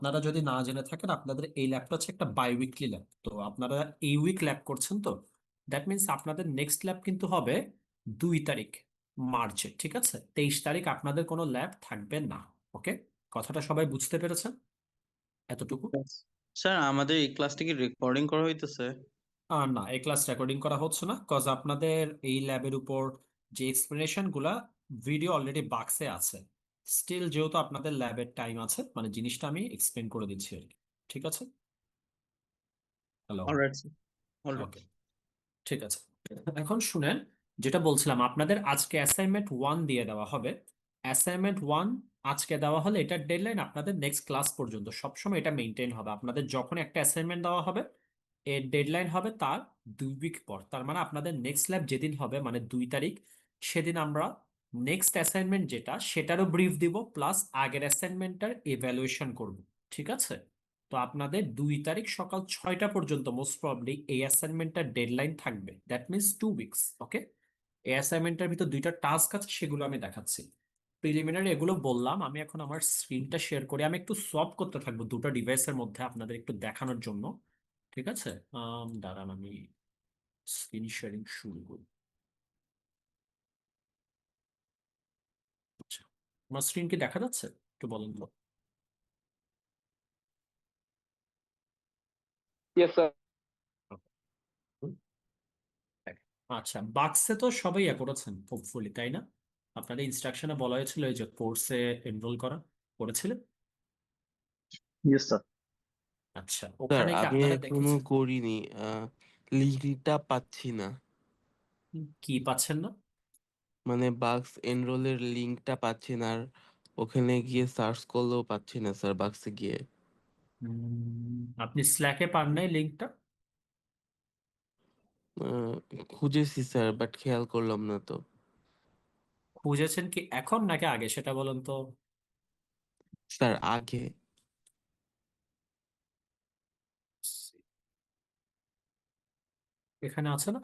আপনারা যদি না জেনে থাকেন, আপনাদের এই ল্যাবটা হচ্ছে একটা বাই উইকলি ল্যাব। তো আপনারা এই উইক ল্যাব করছেন, তো দ্যাট মিনস আপনাদের নেক্সট ল্যাব কিন্তু হবে 2 তারিখ মার্চে, ঠিক আছে? 23 তারিখ আপনাদের কোনো ল্যাব থাকবে না। ওকে, কথাটা সবাই বুঝতে পেরেছেন এতটুকু? স্যার, আমাদের এই ক্লাসটা কি রেকর্ডিং করা হইতেছে? আর না, এই ক্লাস রেকর্ডিং করা হচ্ছে না, কজ আপনাদের এই ল্যাবের উপর যে এক্সপ্লেনেশন গুলা ভিডিও অলরেডি বাক্সে আছে। স্টিল যেহেতু আপনাদের ল্যাবের টাইম আছে, মানে জিনিসটা আমি এক্সপ্লেন করে দিচ্ছি আর কি। ঠিক আছে? Hello. Alright sir, alright. Okay, ঠিক আছে। এখন শুনেন, যেটা বলছিলাম, আপনাদের আজকে অ্যাসাইনমেন্ট 1 দিয়ে দেওয়া হবে। অ্যাসাইনমেন্ট 1 আজকে দেওয়া হলে এটার ডেডলাইন আপনাদের নেক্সট ক্লাস পর্যন্ত সবসময় এটা মেনটেন হবে। আপনাদের যখন একটা অ্যাসাইনমেন্ট দেওয়া হবে, এর ডেডলাইন হবে তার 2 উইক পর। তার মানে আপনাদের নেক্সট ল্যাব যেদিন হবে, মানে 2 তারিখ, সেদিন আমরা নেক্সট অ্যাসাইনমেন্ট যেটা, সেটারও ব্রিফ দিব, প্লাস আগের অ্যাসাইনমেন্টটার এভ্যালুয়েশন করব। ঠিক আছে? তো আপনাদের 2 তারিখ সকাল 6টা পর্যন্ত মোস্ট প্রবাবলি এই অ্যাসাইনমেন্টটার ডেডলাইন থাকবে। That means 2 weeks. ওকে, এই অ্যাসাইনমেন্টের ভিতর 2টা টাস্ক আছে, সেগুলো আমি দেখাচ্ছি। প্রিলিমিনারি এগুলো বললাম। আমি এখন আমার স্ক্রিনটা শেয়ার করি। আমি একটু সলভ করতে থাকবো দুটো ডিভাইসের মধ্যে আপনাদের একটু দেখানোর জন্য। ঠিক আছে? দাঁড়ান, আমি স্ক্রিন শেয়ারিং শুরু করি। আচ্ছা, আমার স্ক্রিন কি দেখা যাচ্ছে? একটু বলেন তো। Yes sir. আচ্ছা, বাক্সে তো সবাই করেছেন হোপফুলি, তাই না? আপনাদের ইনস্ট্রাকশনে বলা হয়েছিল এই যে কোর্সে এনরোল করা, করেছিলেন? Yes sir. আচ্ছা, স্যার, ওখানে কি আমি আপনারা এখনো দেখেছেন? করিনি। লিঙ্কটা পাচ্ছি না। কি পাচ্ছেন না? মানে বাক্স এনরোলের লিঙ্কটা পাচ্ছি না, আর ওখানে গিয়ে সার্চ করলেও পাচ্ছি না স্যার, বাক্সে গিয়ে। আপনি স্ল্যাকে পান নাই লিঙ্কটা? আহ, খুঁজেছি স্যার, বাট খেয়াল করলাম না তো। খুঁজেছেন কি এখন নাকি আগে, সেটা বলেন তো। স্যার, আগে। এখানে আছে না?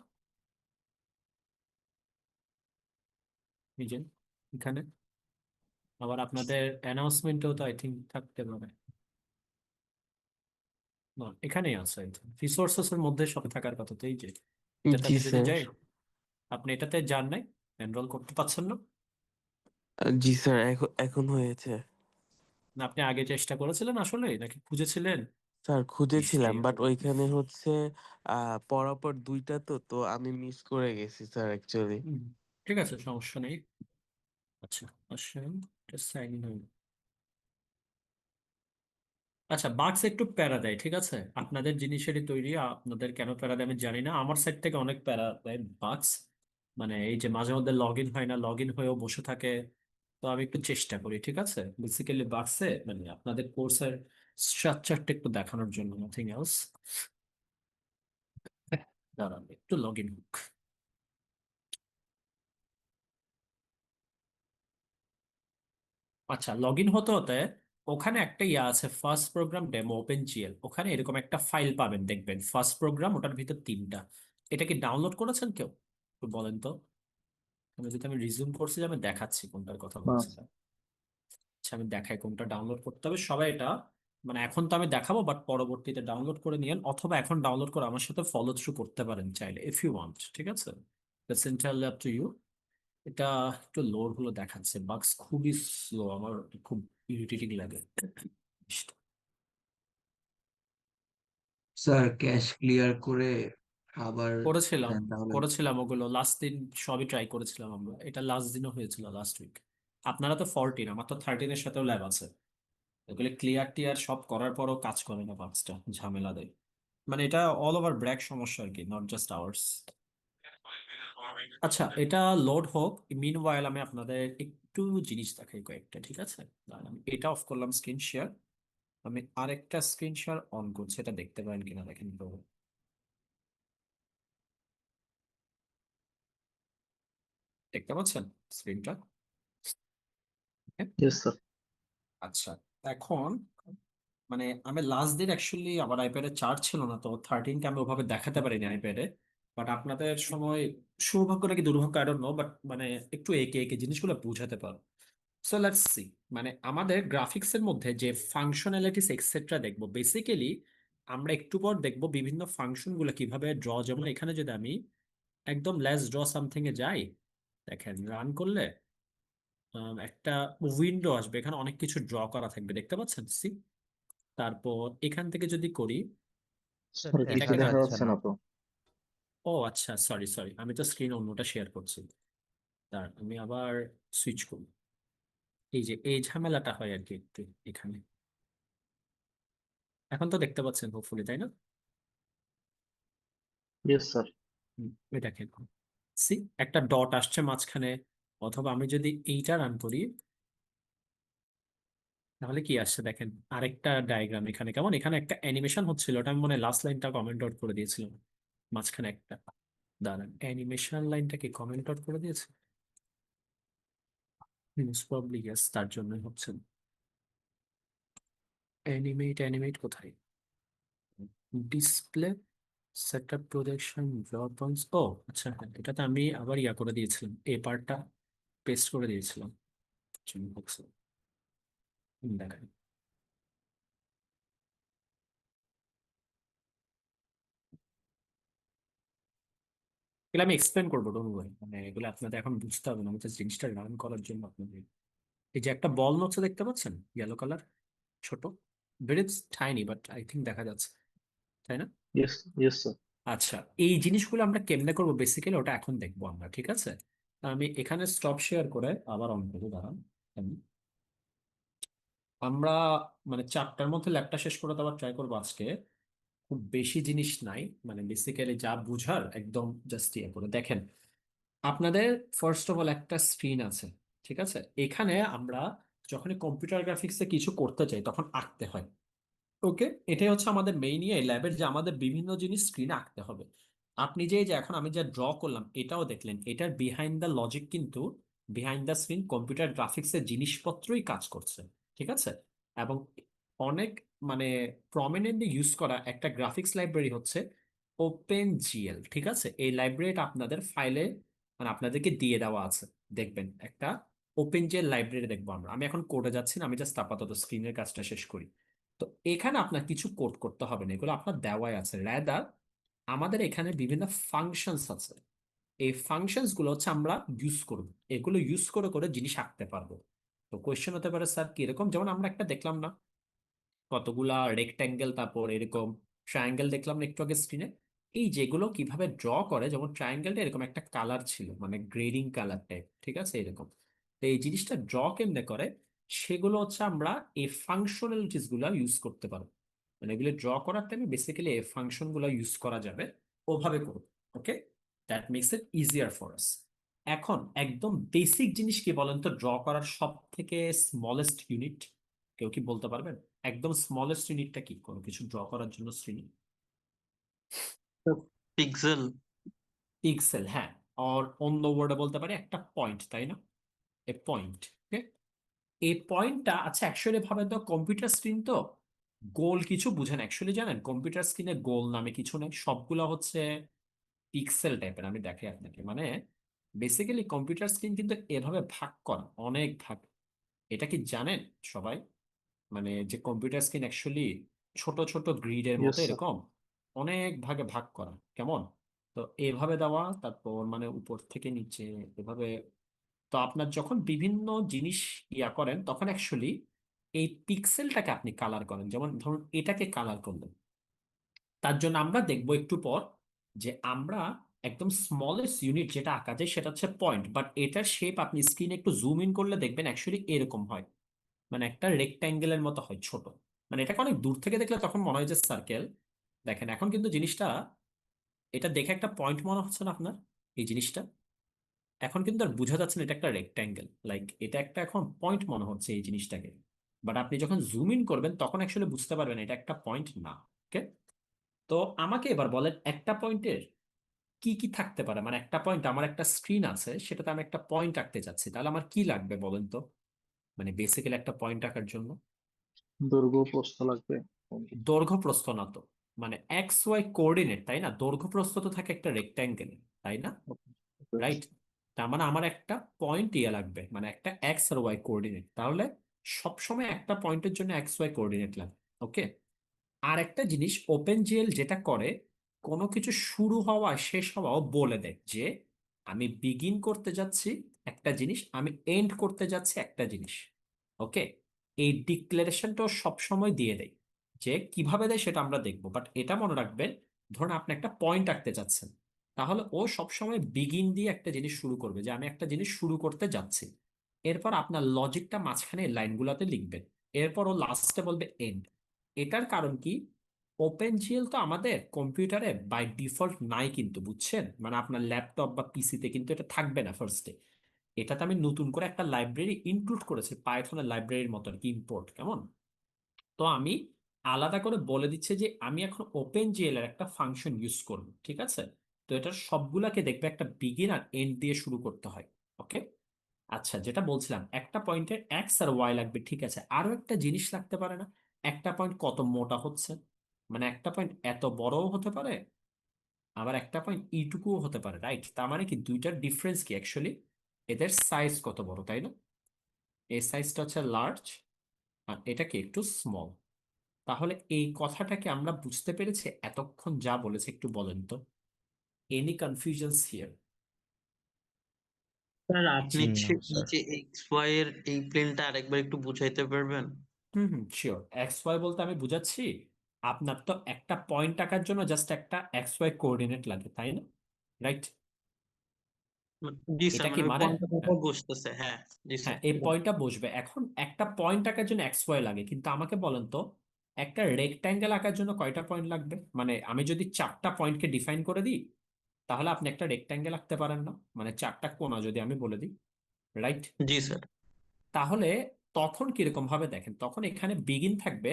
নিজে এখানে। আবার আপনাদের অ্যানাউন্সমেন্টেও তো আই থিঙ্ক থাকতে পারে। না, এখানেই আছে। রিসোর্সেস এর মধ্যে সব থাকার কথা তো। এই যে এটাতে জি আমি যদি স্যার। যাই, আপনি এটাতে যান নাই, এনরোল করতে পারছেন না? জি স্যার, এখন এখন হয়েছে। না, আপনি আগে চেষ্টা করেছিলেন আসলে নাকি খুঁজেছিলেন? স্যার, খুঁজেছিলাম, নিশ্চয়ই। বাট ওইখানে হচ্ছে পরপর দুইটা, তো তো আমি মিস করে গেছি স্যার অ্যাকচুয়ালি। হুম, ঠিক আছে, সমস্যা নেই। আচ্ছা, আসেন, সাইন ইন হইল। আচ্ছা, বাক্স একটু প্যারা দেয়, ঠিক আছে? আপনাদের জিনিসেরই তৈরি, আপনাদের কেন প্যারা দেয় আমি জানি না। আমার সাইড থেকে অনেক প্যারা দেয় বাক্স। মানে এই যে মাঝে মধ্যে লগ ইন হয় না, লগ ইন হয়েও বসে থাকে। তো আমি একটু চেষ্টা করি, ঠিক আছে? বেসিক্যালি বাক্সে মানে আপনাদের কোর্সের স্ট্রাকচারটা একটু দেখানোর জন্য, নাথিং এলস। দাঁড়ান, একটু লগ ইন হোক। আচ্ছা, লগ ইন হতে হতে ওখানে একটা ইয়ে আছে, first program demo open GL. ওখানে এরকম একটা ফাইল পাবেন, দেখবেন ফার্স্ট প্রোগ্রাম, ওটার ভিতর 3টা। এটা কি ডাউনলোড করেছেন কেউ? একটু বলেন তো। যদি আমি রিজিউম করছি, যে আমি দেখাচ্ছি কোনটার কথা হ্যাঁ। বলছিলাম। আচ্ছা, আমি দেখাই কোনটা ডাউনলোড করতে হবে। সবাই এটা, মানে এখন তো আমি দেখাবো, বাট পরবর্তীতে ডাউনলোড করে নিয়েন, অথবা এখন ডাউনলোড করে আমার সাথে ফলো থ্রু করতে পারেন চাইলে, ইফ ইউ ওয়ান্ট। ঠিক আছে? That's entirely up to you. এটা একটু লোড হলো দেখাচ্ছে, বাক্স খুবই স্লো, আমার খুব ইরিটেটিং লাগে। স্যার, ক্যাশ ক্লিয়ার করে আবার করেছিলাম, দেন তাহলে। করেছিলাম ওগুলো লাস্ট দিন, সবই ট্রাই করেছিলাম আমরা। এটা লাস্ট দিনও হয়েছিল, লাস্ট উইক। আপনারা তো 14, আমার তো 13-এর সাথেও ল্যাব আছে। এগুলো ক্লিয়ার টিয়ার সব করার পরও কাজ করে না, বাক্সটা ঝামেলা দেয়। মানে এটা অল ওভার ব্র্যাক সমস্যা আর কি, নট জাস্ট আওয়ার্স। আচ্ছা, এটা লোড হোক, মিন ওয়াইল আমি আপনাদের একটু জিনিস দেখাই কয়েকটা, ঠিক আছে? দাঁড়ান, আমি এটা অফ করলাম স্ক্রিন শেয়ার। আমি আরেকটা স্ক্রিন শেয়ার অন করছি, এটা দেখতে পারেন কিনা দেখেন তো। দেখতে পাচ্ছেন স্ক্রিনটা? Yes sir. আচ্ছা, এখন মানে আমি লাস্ট দিন অ্যাকচুয়ালি আমার আইপ্যাডে চার্জ ছিল না, তো 13কে আমি ওভাবে দেখাতে পারিনি আইপ্যাডে। বাট আপনাদের সময় সৌভাগ্য নাকি দুর্ভাগ্য, আই ডোন্ট নো, বাট মানে একটু একে একে জিনিসগুলো বোঝাতে পারো। সো লেটস সি, মানে আমাদের গ্রাফিক্স এর মধ্যে যে ফাংশনালিটিস এক্সেট্রা দেখবো, বেসিক্যালি আমরা একটু পর দেখবো বিভিন্ন ফাংশন গুলো কিভাবে ড্র। যেমন এখানে যদি আমি একদম লেটস ড্র সামথিং এ যাই, দেখেন রান করলে একটা উইন্ডো আসবে, এখানে অনেক কিছু ড্র করা থাকবে, দেখতে পাচ্ছেন? সি, তারপর এখান থেকে যদি করি, স্যার এটা কিছু কেন দেখা হচ্ছে যাচ্ছে না? না তো। ও আচ্ছা, সরি সরি, আমি তো স্ক্রিন অন্যটা শেয়ার করছি। দাঁড়ান, আমি আবার সুইচ করি। এই যে এই ঝামেলাটা হয় আর কি একটু এখানে। এখন তো দেখতে পাচ্ছেন হোপফুলি, তাই না? Yes sir. এটা কেন? সি, একটা ডট আসছে মাঝখানে। অথবা আমি যদি এইটা রান করি, তাহলে কি আসছে দেখেন, আরেকটা ডায়াগ্রাম এখানে। কেমন এখানে একটা অ্যানিমেশন হচ্ছিল, ওটা আমি মনে লাস্ট লাইনটা কমেন্ট আউট করে দিয়েছিলাম। মাঝখানে একটা, দাঁড়ান, অ্যানিমেশন লাইনটা কি কমেন্ট আউট করে দিয়েছে? মোস্ট প্রবাবলি ইয়েস, তার জন্যই হচ্ছে। অ্যানিমেট, অ্যানিমেট কোথায়? Display, setup, projection, draw points. ও আচ্ছা, হ্যাঁ, এটাতে আমি আবার ইয়া করে দিয়েছিলাম, এই পার্টটা পেস্ট করে দিয়েছিলাম। জন্য হচ্ছে। দেখেন, এগুলো আমি এক্সপ্লেন করবো, ডোন্ট ওয়ারি, মানে এগুলো আপনাদের এখন বুঝতে হবে না, আমি জাস্ট জিনিসটা রান করার জন্য আপনাদের। এই যে একটা বল নচ্ছে দেখতে পাচ্ছেন, ইয়েলো কালার, ছোট, very tiny, but I think দেখা যাচ্ছে, তাই না? Yes, yes sir. আচ্ছা, এই জিনিসগুলো আমরা কেমনে করবো বেসিক্যালি, ওটা এখন দেখবো আমরা, ঠিক আছে? আমি এখানে স্টপ শেয়ার করে আবার অন করবো, দাঁড়ান। আমরা মানে 4টার মধ্যে ল্যাবটা শেষ করে দেওয়ার ট্রাই করবো আজকে। খুব বেশি জিনিস নাই, মানে বেসিক্যালি যা বুঝার একদম জাস্ট ইয়ে করে দেখেন। আপনাদের ফার্স্ট অফ অল একটা স্ক্রিন আছে, ঠিক আছে? এখানে আমরা যখন কম্পিউটার গ্রাফিক্সে কিছু করতে চাই তখন আঁকতে হয়। ওকে, এটাই হচ্ছে আমাদের মেইন ইয়ে ল্যাবের, যে আমাদের বিভিন্ন জিনিস স্ক্রিনে আঁকতে হবে। আপনি যে যে এখন আমি যা ড্র করলাম এটাও দেখলেন, এটার বিহাইন্ড দ্য লজিক কিন্তু, বিহাইন্ড দ্য স্ক্রিন কম্পিউটার গ্রাফিক্সের জিনিসপত্রই কাজ করছে, ঠিক আছে? এবং অনেক মানে প্রমিনেন্টলি ইউজ করা একটা গ্রাফিক্স লাইব্রেরি হচ্ছে ওপেন জিএল, ঠিক আছে? এই লাইব্রেরিটা আপনাদের ফাইলে মানে আপনাদেরকে দিয়ে দেওয়া আছে, দেখবেন একটা ওপেন জিএল লাইব্রেরি দেখবো আমরা। আমি এখন কোডে যাচ্ছি না, আমি জাস্ট আপাতত স্ক্রিনের কাজটা শেষ করি। তো এখানে আপনার কিছু কোড করতে হবে না, এগুলো আপনার দেওয়াই আছে। র্যাদার আমাদের এখানে বিভিন্ন ফাংশনস আছে, এই ফাংশনস গুলো হচ্ছে আমরা ইউজ করব, এগুলো ইউজ করে করে জিনিস আঁকতে পারবো। তো কোয়েশ্চেন হতে পারে স্যার কিরকম, যেমন আমরা একটা দেখলাম না, কতগুলা রেক্ট্যাঙ্গেল, তারপর এরকম ট্রায়াঙ্গেল দেখলাম না একটু আগে স্ক্রিনে। এই যেগুলো কিভাবে ড্র করে, যেমন ট্রায়াঙ্গেলটা এরকম একটা কালার ছিল, মানে গ্রেডিং কালার টাইপ, ঠিক আছে, এরকম। তো এই জিনিসটা ড্র কেমনে করে, সেগুলো হচ্ছে আমরা এই ফাংশনালিটিস গুলা ইউজ করতে পারবো। মানে এগুলো ড্র করার টাইমে বেসিক্যালি এই ফাংশন গুলা ইউজ করা যাবে, ওভাবে করবো। Okay, that makes it easier for us. এখন একদম বেসিক জিনিস কি বলেন তো, ড্র করার সব থেকে স্মলেস্ট ইউনিট, কেউ কি বলতে পারবেন? একদম স্মলেস্ট ইউনিটটা কি কোনো কিছু ড্র করার জন্য শ্রেণী? পিক্সেল। পিক্সেল, হ্যাঁ। আর অন্য ওয়ার্ডে বলতে পারি একটা পয়েন্ট, তাই না? এ পয়েন্ট, ওকে। এই পয়েন্টটা, আচ্ছা অ্যাকচুয়ালি ভাবেন তো, কম্পিউটার স্ক্রিন তো গোল কিছু বুঝেন অ্যাকচুয়ালি, জানেন কম্পিউটার স্ক্রিনে গোল নামে কিছু নেই, সবগুলো হচ্ছে পিক্সেল টাইপের। আমি দেখাই আপনাকে, মানে বেসিক্যালি কম্পিউটার স্ক্রিন কিন্তু এভাবে ভাগ করা, অনেক ভাগ। এটা কি জানেন সবাই? মানে যে কম্পিউটার স্ক্রিন অ্যাকচুয়ালি ছোট ছোট গ্রিডের ইয়েস মতো স্যার। এরকম অনেক ভাগে ভাগ করা, কেমন? তো এভাবে দেওয়া, তারপর মানে উপর থেকে নিচে এভাবে। তো আপনার যখন বিভিন্ন জিনিস ইয়া করেন তখন অ্যাকচুয়ালি এই পিক্সেলটাকে আপনি কালার করেন, যেমন ধরুন এটাকে কালার করলেন। তার জন্য আমরা দেখবো একটু পর যে আমরা একদম স্মলেস্ট ইউনিট যেটা আঁকা যায় সেটা হচ্ছে পয়েন্ট, বাট এটার শেপ আপনি স্ক্রিনে একটু জুম ইন করলে দেখবেন অ্যাকচুয়ালি এরকম হয়, মানে একটা রেক্ট্যাঙ্গেলের মতো হয়, ছোট। মানে এটাকে অনেক দূর থেকে দেখলে তখন মনে হয় যে সার্কেল। দেখেন এখন কিন্তু জিনিসটা, এটা দেখে একটা পয়েন্ট মনে হচ্ছে না আপনার? এই জিনিসটা এখন কিন্তু আর বোঝা যাচ্ছে না এটা একটা রেক্ট্যাঙ্গেল, লাইক এটা একটা এখন পয়েন্ট মনে হচ্ছে এই জিনিসটাকে। বাট আপনি যখন জুম ইন করবেন তখন অ্যাকচুয়ালি বুঝতে পারবেন এটা একটা পয়েন্ট না। ওকে, তো আমাকে এবার বলেন একটা পয়েন্টের কি কি থাকতে পারে, মানে একটা পয়েন্ট, আমার একটা স্ক্রিন আছে সেটাতে আমি একটা পয়েন্ট আঁকতে চাচ্ছি, তাহলে আমার কি লাগবে বলেন তো? মানে বেসিক্যালি একটা পয়েন্ট আঁকার জন্য দৈর্ঘ্য প্রস্থ লাগবে। দৈর্ঘ্য প্রস্থ না তো, মানে এক্স ওয়াই কোঅর্ডিনেট, তাই না? দৈর্ঘ্য প্রস্থ তো থাকে একটা রেক্ট্যাঙ্গেল, তাই না? রাইট? তার মানে আমার একটা পয়েন্ট লাগবে, মানে একটা এক্স আর ওয়াই কোঅর্ডিনেট। তাহলে সবসময় একটা পয়েন্টের জন্য এক্স ওয়াই কোঅর্ডিনেট লাগবে। ওকে। আর একটা জিনিস ওপেন জিএল যেটা করে, কোনো কিছু শুরু হওয়া শেষ হওয়াও বলে দেয় যে আমি বিগিন করতে যাচ্ছি একটা জিনিস, আমি এন্ড করতে যাচ্ছি একটা জিনিস। ওকে। এই ডিক্লারেশনটাও সবসময় দিয়ে দেয়। যে কিভাবে দেয় সেটা আমরা দেখবো, বাট এটা মনে রাখবেন, ধরুন আপনি একটা পয়েন্ট রাখতে চাচ্ছেন, তাহলে ও সবসময় বিগিন দিয়ে একটা জিনিস শুরু করবে, যে আমি একটা জিনিস শুরু করতে যাচ্ছি। এরপর আপনার লজিকটা মাঝখানে লাইনগুলোতে লিখবেন। এরপর ও লাস্টে বলবে এন্ড। এটার কারণ কি, ওপেন জিএল তো আমাদের কম্পিউটারে বাই ডিফল্ট নাই কিন্তু, বুঝছেন? মানে আপনার ল্যাপটপ বা পিসিতে কিন্তু এটা থাকবে না ফার্স্টে। এটাতে আমি নতুন করে একটা লাইব্রেরি ইনক্লুড করেছি, পাইথনের লাইব্রেরির মতো আর কি, ইম্পোর্ট, কেমন? তো আমি আলাদা করে বলে দিচ্ছে যে আমি এখন ওপেন জিএল এর একটা ফাংশন ইউজ করব, ঠিক আছে? তো এটার সবগুলাকে দেখবে একটা বিগিন আর এন্ড দিয়ে শুরু করতে হয়। ওকে। আচ্ছা, যেটা বলছিলাম, একটা পয়েন্টের এক্স আর ওয়াই লাগবে, ঠিক আছে। আরো একটা জিনিস লাগতে পারে না? একটা পয়েন্ট কত মোটা হচ্ছে, মানে একটা পয়েন্ট এত বড়ও হতে পারে, আবার একটা পয়েন্ট এইটুকুও হতে পারে, রাইট? তার মানে কি দুইটার ডিফারেন্স কি অ্যাকচুয়ালি, এদের সাইজ কত বড়, তাই না? এই সাইজটা হচ্ছে লার্জ, আর এটা কি একটু স্মল। তাহলে এই কথাটাকে আমরা বুঝতে পেরেছি এতক্ষণ যা বলেছে, একটু বলেন তো, এনি কনফিউশনস হিয়ার? স্যার আপনি না এই স্যার। যে এক্স ওয়াই এর এই প্লেনটা আরেকবার একটু বুঝাইতে পারবেন? হুম হুম, শিওর। এক্স ওয়াই বলতে আমি বুঝাচ্ছি, আপনার তো একটা পয়েন্ট আঁকার জন্য জাস্ট একটা এক্স ওয়াই কোঅর্ডিনেট লাগে, তাই না? রাইট? জি স্যার, এটা কি মানে ওই মানে, পয়েন্টটা কোথায় বসতেছে, হ্যাঁ। জি হ্যাঁ, স্যার। এই পয়েন্টটা বসবে। এখন একটা পয়েন্ট আঁকার জন্য এক্স ওয়াই লাগে, কিন্তু আমাকে বলেন তো, একটা রেক্ট্যাঙ্গেল আঁকার জন্য কয়টা পয়েন্ট লাগবে? মানে আমি যদি চারটা পয়েন্টকে ডিফাইন করে দিই, তাহলে আপনি একটা রেক্ট্যাঙ্গেল আঁকতে পারেন না? মানে চারটা কোণা যদি আমি বলে দিই, রাইট? জি স্যার। তাহলে তখন কিরকম ভাবে দেখেন, তখন এখানে বিগিন থাকবে,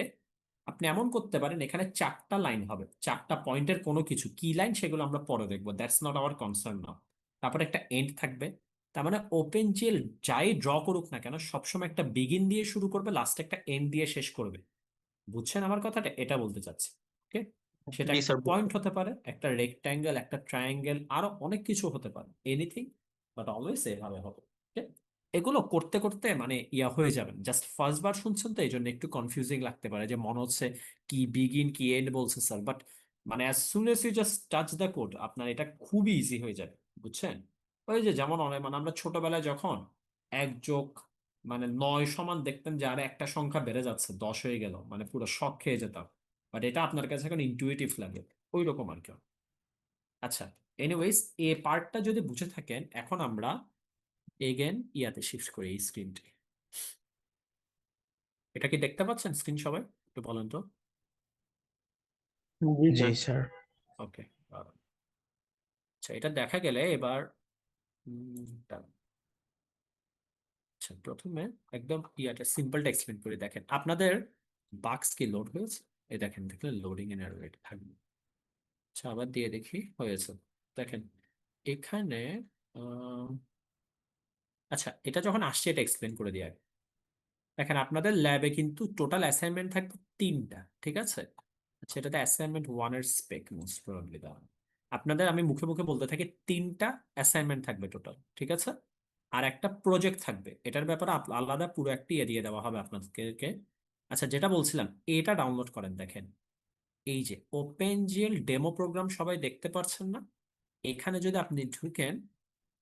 আপনি এমন করতে পারেন এখানে চারটা লাইন হবে, চারটা পয়েন্টের কোনো কিছু কি লাইন সেগুলো আমরা পরে দেখবো, দ্যাটস নট আওয়ার কনসার্ন নাও। তারপরে একটা এন্ড থাকবে। তার মানে ওপেন জিএল যাই ড্র করুক না কেন, সবসময় একটা বিগিন দিয়ে শুরু করবে, লাস্টে একটা এন্ড দিয়ে শেষ করবে। বুঝছেন আমার কথাটা? এটা বলতে চাচ্ছি। ওকে। সেটা জি একটা স্যার, বুঝতে পয়েন্ট হতে পারে, একটা রেক্ট্যাঙ্গেল, একটা ট্রায়াঙ্গেল, আরো অনেক কিছু হতে পারে, এনিথিং, বাট অলওয়েজ এভাবে হবে। Okay? এগুলো করতে করতে মানে ইয়া হয়ে যাবেন। জাস্ট ফার্স্ট বার শুনছেন তো এই জন্য একটু কনফিউজিং লাগতে পারে, যে মনে হচ্ছে কি বিগিন কি এন্ড বলছে স্যার, বাট মানে as soon S U just touch the code, আপনার এটা খুবই ইজি হয়ে যাবে, বুঝছেন? ওই যে যেমন অনেক, মানে আমরা ছোটবেলায় যখন এক যোগ মানে 9 সমান দেখতেন, যে আরে একটা সংখ্যা বেড়ে যাচ্ছে 10 হয়ে গেল, মানে পুরো শক খেয়ে যেতাম। বাট এটা আপনার কাছে এখন ইনটুইটিভ লাগে, ওই রকম আর কি। আচ্ছা, এনিওয়েজ, এই পার্টটা যদি বুঝে থাকেন, এখন আমরা এগেন ইয়াতে শিফট করি, এই স্ক্রিনটি। এটা কি দেখতে পাচ্ছেন স্ক্রিন সবাই? একটু বলেন তো। জি জি স্যার। স্যার। ওকে। আচ্ছা, এটা দেখা গেলে এবার দাঁড়ান। আচ্ছা, প্রথমে একদম ইয়াটা সিম্পলটা এক্সপ্লেন করে দেখেন, আপনাদের বাক্স কি লোড হয়েছে? এই দেখেন, দেখলে লোডিং এন এরর এটা থাকবে। আচ্ছা, আবার দিয়ে দেখি হয়েছে। দেখেন এখানে আহ, আচ্ছা, এটা যখন আসছে এটা এক্সপ্লেন করে দিয়ে আগে। দেখেন আপনাদের ল্যাবে কিন্তু টোটাল অ্যাসাইনমেন্ট থাকবে 3টা, ঠিক আছে? আচ্ছা, এটাতে অ্যাসাইনমেন্ট 1 এর স্পেক মোস্ট প্রবাবলি দেওয়া। আপনাদের আমি মুখে মুখে বলতে থাকি, 3টা অ্যাসাইনমেন্ট থাকবে টোটাল, ঠিক আছে? আর একটা প্রজেক্ট থাকবে, এটার ব্যাপারে আলাদা পুরো একটি দিয়ে দেওয়া হবে আপনাদেরকে। আচ্ছা, যেটা বলছিলাম, এটা ডাউনলোড করেন। দেখেন এই যে ওপেনজিএল ডেমো প্রোগ্রাম সবাই দেখতে পাচ্ছেন না? এখানে যদি আপনি ঢুকেন,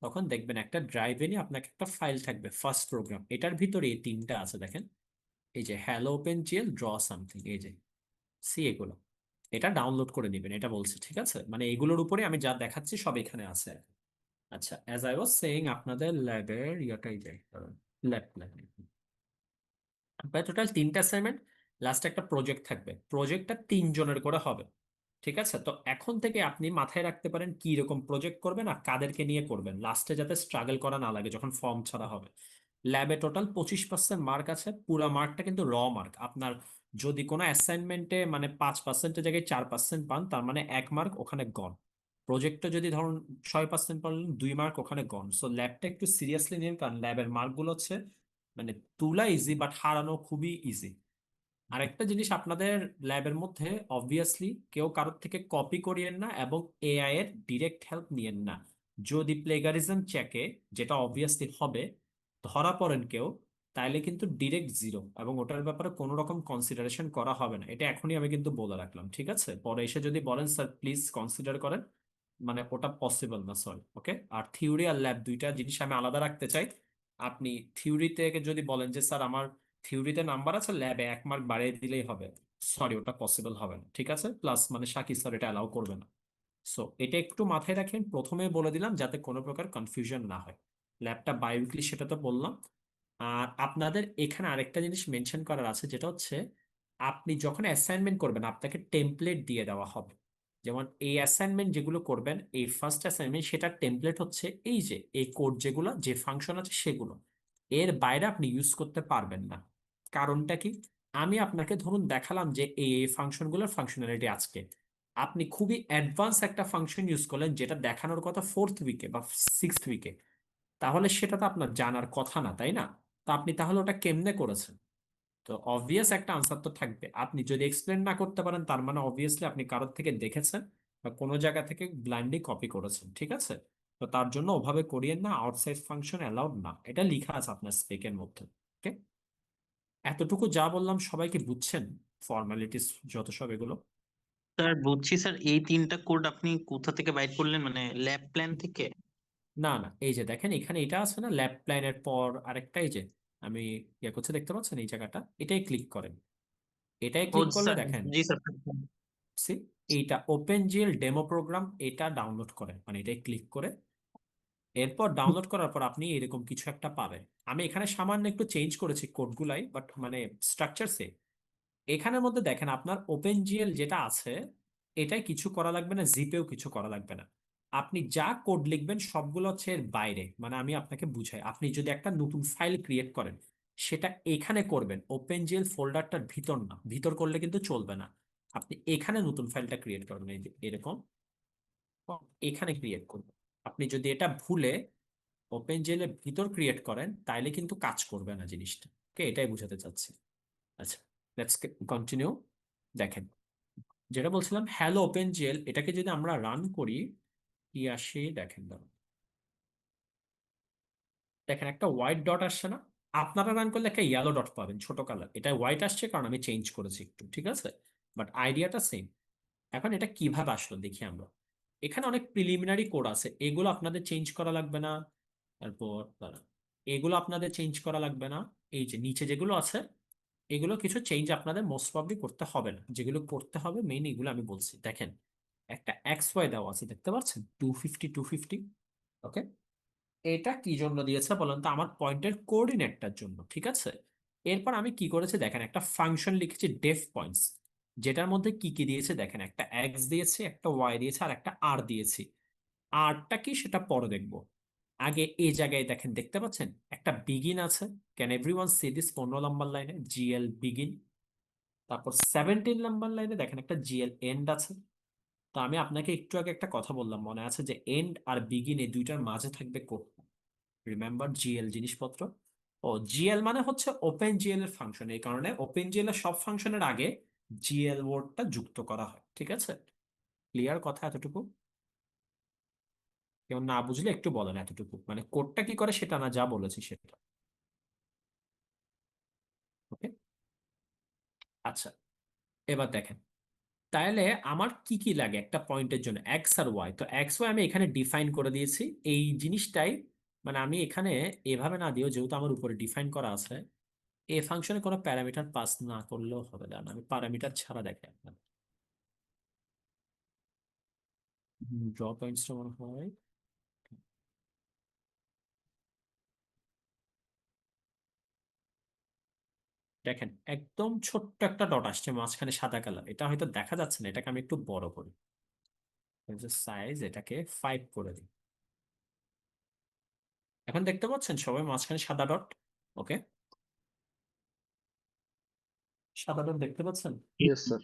তখন দেখবেন একটা ড্রাইভে নিয়ে আপনাকে একটা ফাইল থাকবে, ফার্স্ট প্রোগ্রাম, এটার ভিতরে এই 3টা আছে দেখেন। এই যে hello open GL draw something, এই যে সি এগুলো, এটা ডাউনলোড করে নেবেন, এটা বলছে, ঠিক আছে? মানে এগুলোর উপরে আমি যা দেখাচ্ছি সব এখানে আছে। আচ্ছা, অ্যাজ আই ওয়াজ সেইং, আপনাদের ল্যাবের ইয়াটাই যাই, ল্যাব প্রায় টোটাল 3টা অ্যাসাইনমেন্ট, লাস্ট একটা প্রজেক্ট থাকবে, প্রজেক্টটা 3 জনের করে হবে, ঠিক আছে? তো এখন থেকে আপনি মাথায় রাখতে পারেন কি রকম প্রজেক্ট করবেন আর কাদেরকে নিয়ে করবেন, লাস্টে যাতে স্ট্রাগল করা না লাগে যখন ফর্ম ছাড়া হবে। ল্যাবে টোটাল 25% মার্ক আছে, পুরো মার্কটা কিন্তু র মার্ক আপনার। যদি কোনো অ্যাসাইনমেন্টে মানে 5%-এর জায়গায় 4% পান, তার মানে 1 মার্ক ওখানে গন। প্রজেক্টটা যদি ধরুন 6% পারলেন, 2 মার্ক ওখানে গন। সো ল্যাবটা একটু সিরিয়াসলি নিন, কারণ ল্যাবের মার্কগুলো হচ্ছে মানে তুলা ইজি, বাট হারানো খুবই ইজি। আরেকটা জিনিস, আপনাদের ল্যাবের মধ্যে অবভিয়াসলি কেউ কারোর থেকে কপি করিয়েন না, এবং এআই এর ডিরেক্ট হেল্প নিয়েন না। যদি প্লেগারিজম চেকে, যেটা অবভিয়াসলি হবে, ধরা পড়েন কেউ, তাইলে কিন্তু ডিরেক্ট জিরো, এবং ওটার ব্যাপারে কোনো রকম কনসিডারেশন করা হবে না। এটা এখনই আমি কিন্তু বলে রাখলাম, ঠিক আছে? পরে এসে যদি বলেন স্যার প্লিজ কনসিডার করেন, মানে ওটা পসিবল না, সরি। ওকে, আর থিওরি আর ল্যাব দুইটা জিনিস আমি আলাদা রাখতে চাই। আপনি থিওরিতে যদি বলেন যে স্যার আমার থিওরিতে নাম্বার আছে, ল্যাবে 1 মার্ক বাড়িয়ে দিলেই হবে, সরি, ওটা পসিবল হবে না, ঠিক আছে? প্লাস মানে শাকিব স্যার এটা অ্যালাউ করবে না। সো এটা একটু মাথায় রাখেন, প্রথমে বলে দিলাম যাতে কোনো প্রকার কনফিউশন না হয়। ল্যাবটা বায়োউইকলি সেটা তো বললাম। আর আপনাদের এখানে আরেকটা জিনিস মেনশন করার আছে, যেটা হচ্ছে আপনি যখন অ্যাসাইনমেন্ট করবেন আপনাকে টেমপ্লেট দিয়ে দেওয়া হবে। যেমন এই অ্যাসাইনমেন্ট যেগুলো করবেন, এই ফার্স্ট অ্যাসাইনমেন্ট, সেটার টেমপ্লেট হচ্ছে এই যে এই কোড যেগুলো, যে ফাংশন আছে সেগুলো, এর বাইরে আপনি ইউজ করতে পারবেন না। কারণটা কি? আমি আপনাকে ধরুন দেখালাম যে এই ফাংশনগুলোর ফাংশনালিটি আজকে, আপনি খুবই অ্যাডভান্স একটা ফাংশন ইউজ করলেন যেটা দেখানোর কথা 4th উইকে বা 6th উইকে, তাহলে সেটা তো আপনার জানার কথা না, তাই না? তো আপনি তাহলে ওটা কেমনে করেছেন? তো অবভিয়াস একটা আনসার তো থাকবে। আপনি যদি এক্সপ্লেন না করতে পারেন, তার মানে অবভিয়াসলি আপনি কারোর থেকে দেখেছেন বা কোনো জায়গা থেকে ব্লাইন্ডলি কপি করেছেন, ঠিক আছে? তো তার জন্য ওভাবে করিয়েন না, আউটসাইড ফাংশন অ্যালাউড না, এটা লেখা আছে আপনার স্পেকের মধ্যে। ওকে, এতটুকু যা বললাম সবাই কি বুঝছেন? ফর্মালিটিস যত সব এগুলো। স্যার বুঝছি স্যার, এই 3টা কোড আপনি কোথা থেকে বাইট করলেন, মানে ল্যাব প্ল্যান থেকে? না না, এই যে দেখেন এখানে এটা আছে না, ল্যাব প্ল্যানের পর আরেকটা, এই যে আমি ইয়ে করছে দেখতে পাচ্ছেন এই জায়গাটা, এটাই ক্লিক করেন। এটাই ও ক্লিক করলে স্যার, দেখেন, জি স্যার। সি, এইটা ওপেন জিএল ডেমো প্রোগ্রাম, এটা ডাউনলোড করেন, মানে এটাই ক্লিক করে এরপর ডাউনলোড করার পর আপনি এরকম কিছু একটা পাবেন। আমি এখানে সামান্য একটু চেঞ্জ করেছি কোডগুলাই, বাট মানে স্ট্রাকচার সেম। এখানের মধ্যে দেখেন আপনার ওপেন জিএল যেটা আছে, এটাই কিছু করা লাগবে না, জিপেও কিছু করা লাগবে না। আপনি যা কোড লিখবেন সবগুলো হচ্ছে এর বাইরে, মানে আমি আপনাকে বুঝাই, আপনি যদি একটা নতুন ফাইল ক্রিয়েট করেন, সেটা এখানে করবেন, ওপেন জিএল ফোল্ডারটার ভিতর না, ভিতর করলে কিন্তু চলবে না। আপনি এখানে নতুন ফাইলটা ক্রিয়েট করবেন, এই যে এরকম এখানে ক্রিয়েট করবেন। আপনি যদি এটা ভুলে ওপেন জেলের ভিতর ক্রিয়েট করেন, তাইলে কিন্তু কাজ করবে না জিনিসটা। ওকে, এটাই বুঝাতে চাচ্ছি। আচ্ছা, লেটস কন্টিনিউ। দেখেন, যেটা বলছিলাম, হ্যালো ওপেন জেল, এটাকে যদি আমরা রান করি, কি আসে দেখেন, দাঁড়ান। দেখেন একটা হোয়াইট ডট আসছে না? আপনারা রান করলে একটা ইয়েলো ডট পাবেন, ছোট কালার। এটা হোয়াইট আসছে কারণ আমি চেঞ্জ করেছি একটু, ঠিক আছে? বাট আইডিয়াটা সেম। এখন এটা কিভাবে আসলো দেখি আমরা। এখানে অনেক প্রিলিমিনারি কোড আছে, এগুলো আপনাদের চেঞ্জ করা লাগবে না। তারপর দাঁড়ান, এগুলো আপনাদের চেঞ্জ করা লাগবে না। এই যে নিচে যেগুলো আছে, এগুলো কিছু চেঞ্জ আপনাদের মোস্ট প্রবলি করতে হবে না। যেগুলো করতে হবে মেইন এগুলো আমি বলছি। দেখেন একটা এক্স ওয়াই দেওয়া আছে, দেখতে পাচ্ছেন 250 250। ওকে, এটা কি জন্য দিয়েছে বলেন তো? আমার পয়েন্টের কোঅর্ডিনেটটার জন্য, ঠিক আছে? এরপর আমি কি করেছি দেখেন, একটা ফাংশন লিখেছি ডেফ পয়েন্টস, যেটার মধ্যে কি কি দিয়েছে দেখেন, একটা এক্স দিয়েছে, একটা ওয়াই দিয়েছে, আর একটা আর দিয়েছি। আরটা কি সেটা পরে দেখবো। আগে এই জায়গায় দেখেন, দেখতে পাচ্ছেন একটা বিগিন আছে। Can everyone C this? 15 নম্বর লাইনে জিএল বিগিন। তারপর 17 নম্বর লাইনে দেখেন একটা জিএল এন্ড আছে। তো আমি আপনাকে একটু আগে একটা কথা বললাম, মনে আছে যে এন্ড আর বিগিন এই দুইটার মাঝে থাকবে কোড। রিমেম্বার জিএল জিনিসপত্র। ও জিএল মানে হচ্ছে ওপেন জিএল এর ফাংশন, এই কারণে ওপেন জিএল এর সব ফাংশনের আগে জিএল ওয়ার্ডটা যুক্ত করা হয়, ঠিক আছে? ক্লিয়ার কথা এতটুকু? কেউ না বুঝলে একটু বলেন, এতটুকু মানে কোডটা কি করে সেটা না, যা বলেছি সেটা। ওকে, আচ্ছা, এবার দেখেন, তাহলে আমার কি কি লাগে একটা পয়েন্টের জন্য, এক্স আর ওয়াই। তো এক্স ওয়াই আমি এখানে ডিফাইন করে দিয়েছি এই জিনিসটাই। মানে আমি এখানে এভাবে না দিও, যেহেতু আমার উপরে ডিফাইন করা আছে, এই ফাংশনে কোনো প্যারামিটার পাস না করলেও হবে। না, আমি প্যারামিটার ছাড়া দেখে আপনার ড্র পয়েন্টসটা মনে হয়, দেখেন একদম ছোট্ট একটা ডট আসছে মাঝখানে সাদা কালার, এটা হয়তো দেখা যাচ্ছে না, এটাকে আমি একটু বড় করি, সাইজ এটাকে 5 করে দিই। এখন দেখতে পাচ্ছেন সবাই মাঝখানে সাদা ডট? ওকে, সাদা ডট দেখতে পাচ্ছেন? Yes sir.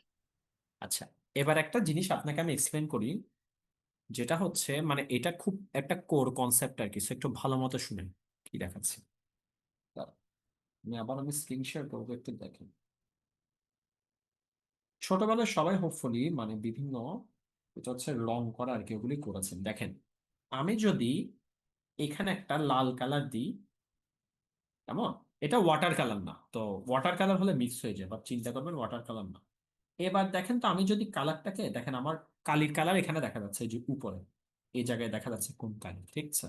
আচ্ছা, এবার একটা জিনিস আপনাকে আমি এক্সপ্লেন করি, যেটা হচ্ছে মানে এটা খুব একটা কোর কনসেপ্ট আর কিছু, একটু ভালো মতো শুনেন কি দেখাচ্ছি। দাঁড়ান, আমি স্ক্রিন শেয়ার করবো, একটু দেখেন। ছোটবেলায় সবাই হোপফুলি মানে বিভিন্ন, এটা হচ্ছে রং করা আর কি, ওগুলি করেছেন। দেখেন আমি যদি এখানে একটা লাল কালার দিই, কেমন? এটা ওয়াটার কালার না, তো ওয়াটার কালার হলে মিক্স হয়ে যায়, বা চিন্তা করবেন ওয়াটার কালার না। এবার দেখেন তো, আমি যদি কালারটাকে দেখেন, আমার কালির কালার এখানে দেখা যাচ্ছে, এই যে উপরে এই জায়গায় দেখা যাচ্ছে কোন কালি, ঠিক আছে?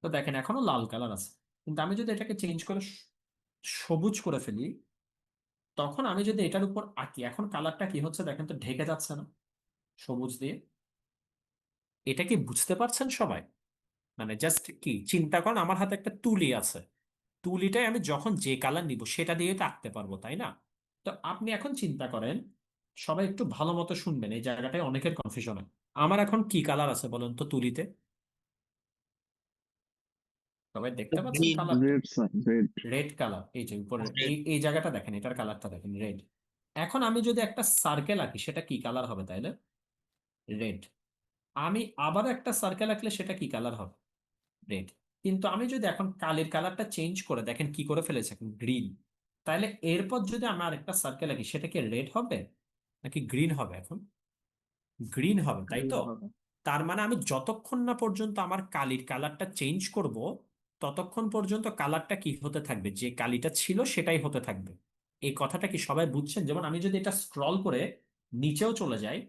তো দেখেন এখনো লাল কালার আছে, কিন্তু আমি যদি এটাকে চেঞ্জ করে সবুজ করে ফেলি, তখন আমি যদি এটার উপর আঁকি, এখন কালারটা কি হচ্ছে দেখেন তো, ঢেকে যাচ্ছে না সবুজ দিয়ে? এটা কি বুঝতে পারছেন সবাই? মানে জাস্ট কি চিন্তা করেন, আমার হাতে একটা তুলি আছে, তুলিটাই আমি যখন যে কালার নিব সেটা দিয়ে তো আঁকতে পারবো, তাই না? তো আপনি এখন চিন্তা করেন, সবাই একটু ভালো মতো শুনবেন, এই জায়গাটায় অনেকের কনফিউশন হয়। আমার এখন কি কালার আছে বলেন তো তুলিতে? সবাই দেখতে পাচ্ছেন গ্রিন। কালারটা? Red sir, red. Red colour, এই যে উপরে এই এই জায়গাটা দেখেন, এটার কালারটা দেখেন, রেড। এখন আমি যদি একটা সার্কেল আঁকি, সেটা কি কালার হবে তাইলে? রেড। আমি আবার একটা সার্কেল আঁকলে সেটা কি কালার হবে? রেড। কিন্তু আমি যদি এখন কালির কালারটা চেঞ্জ করে দেখেন কি করে ফেলেছে, এখন গ্রিন। তাহলে এরপর যদি আমার একটা সার্কেল আঁকি, সেটা কি রেড হবে নাকি গ্রিন হবে? এখন গ্রিন হবে, তাই গ্রিন তো? হবে। তার মানে আমি যতক্ষণ না পর্যন্ত আমার কালির কালারটা চেঞ্জ করব, ততক্ষণ পর্যন্ত কালারটা কি হতে থাকবে, যে কালিটা ছিল সেটাই হতে থাকবে। এই কথাটা কি সবাই বুঝছেন? যেমন আমি যদি এটা স্ক্রল করে নিচেও চলে যাই,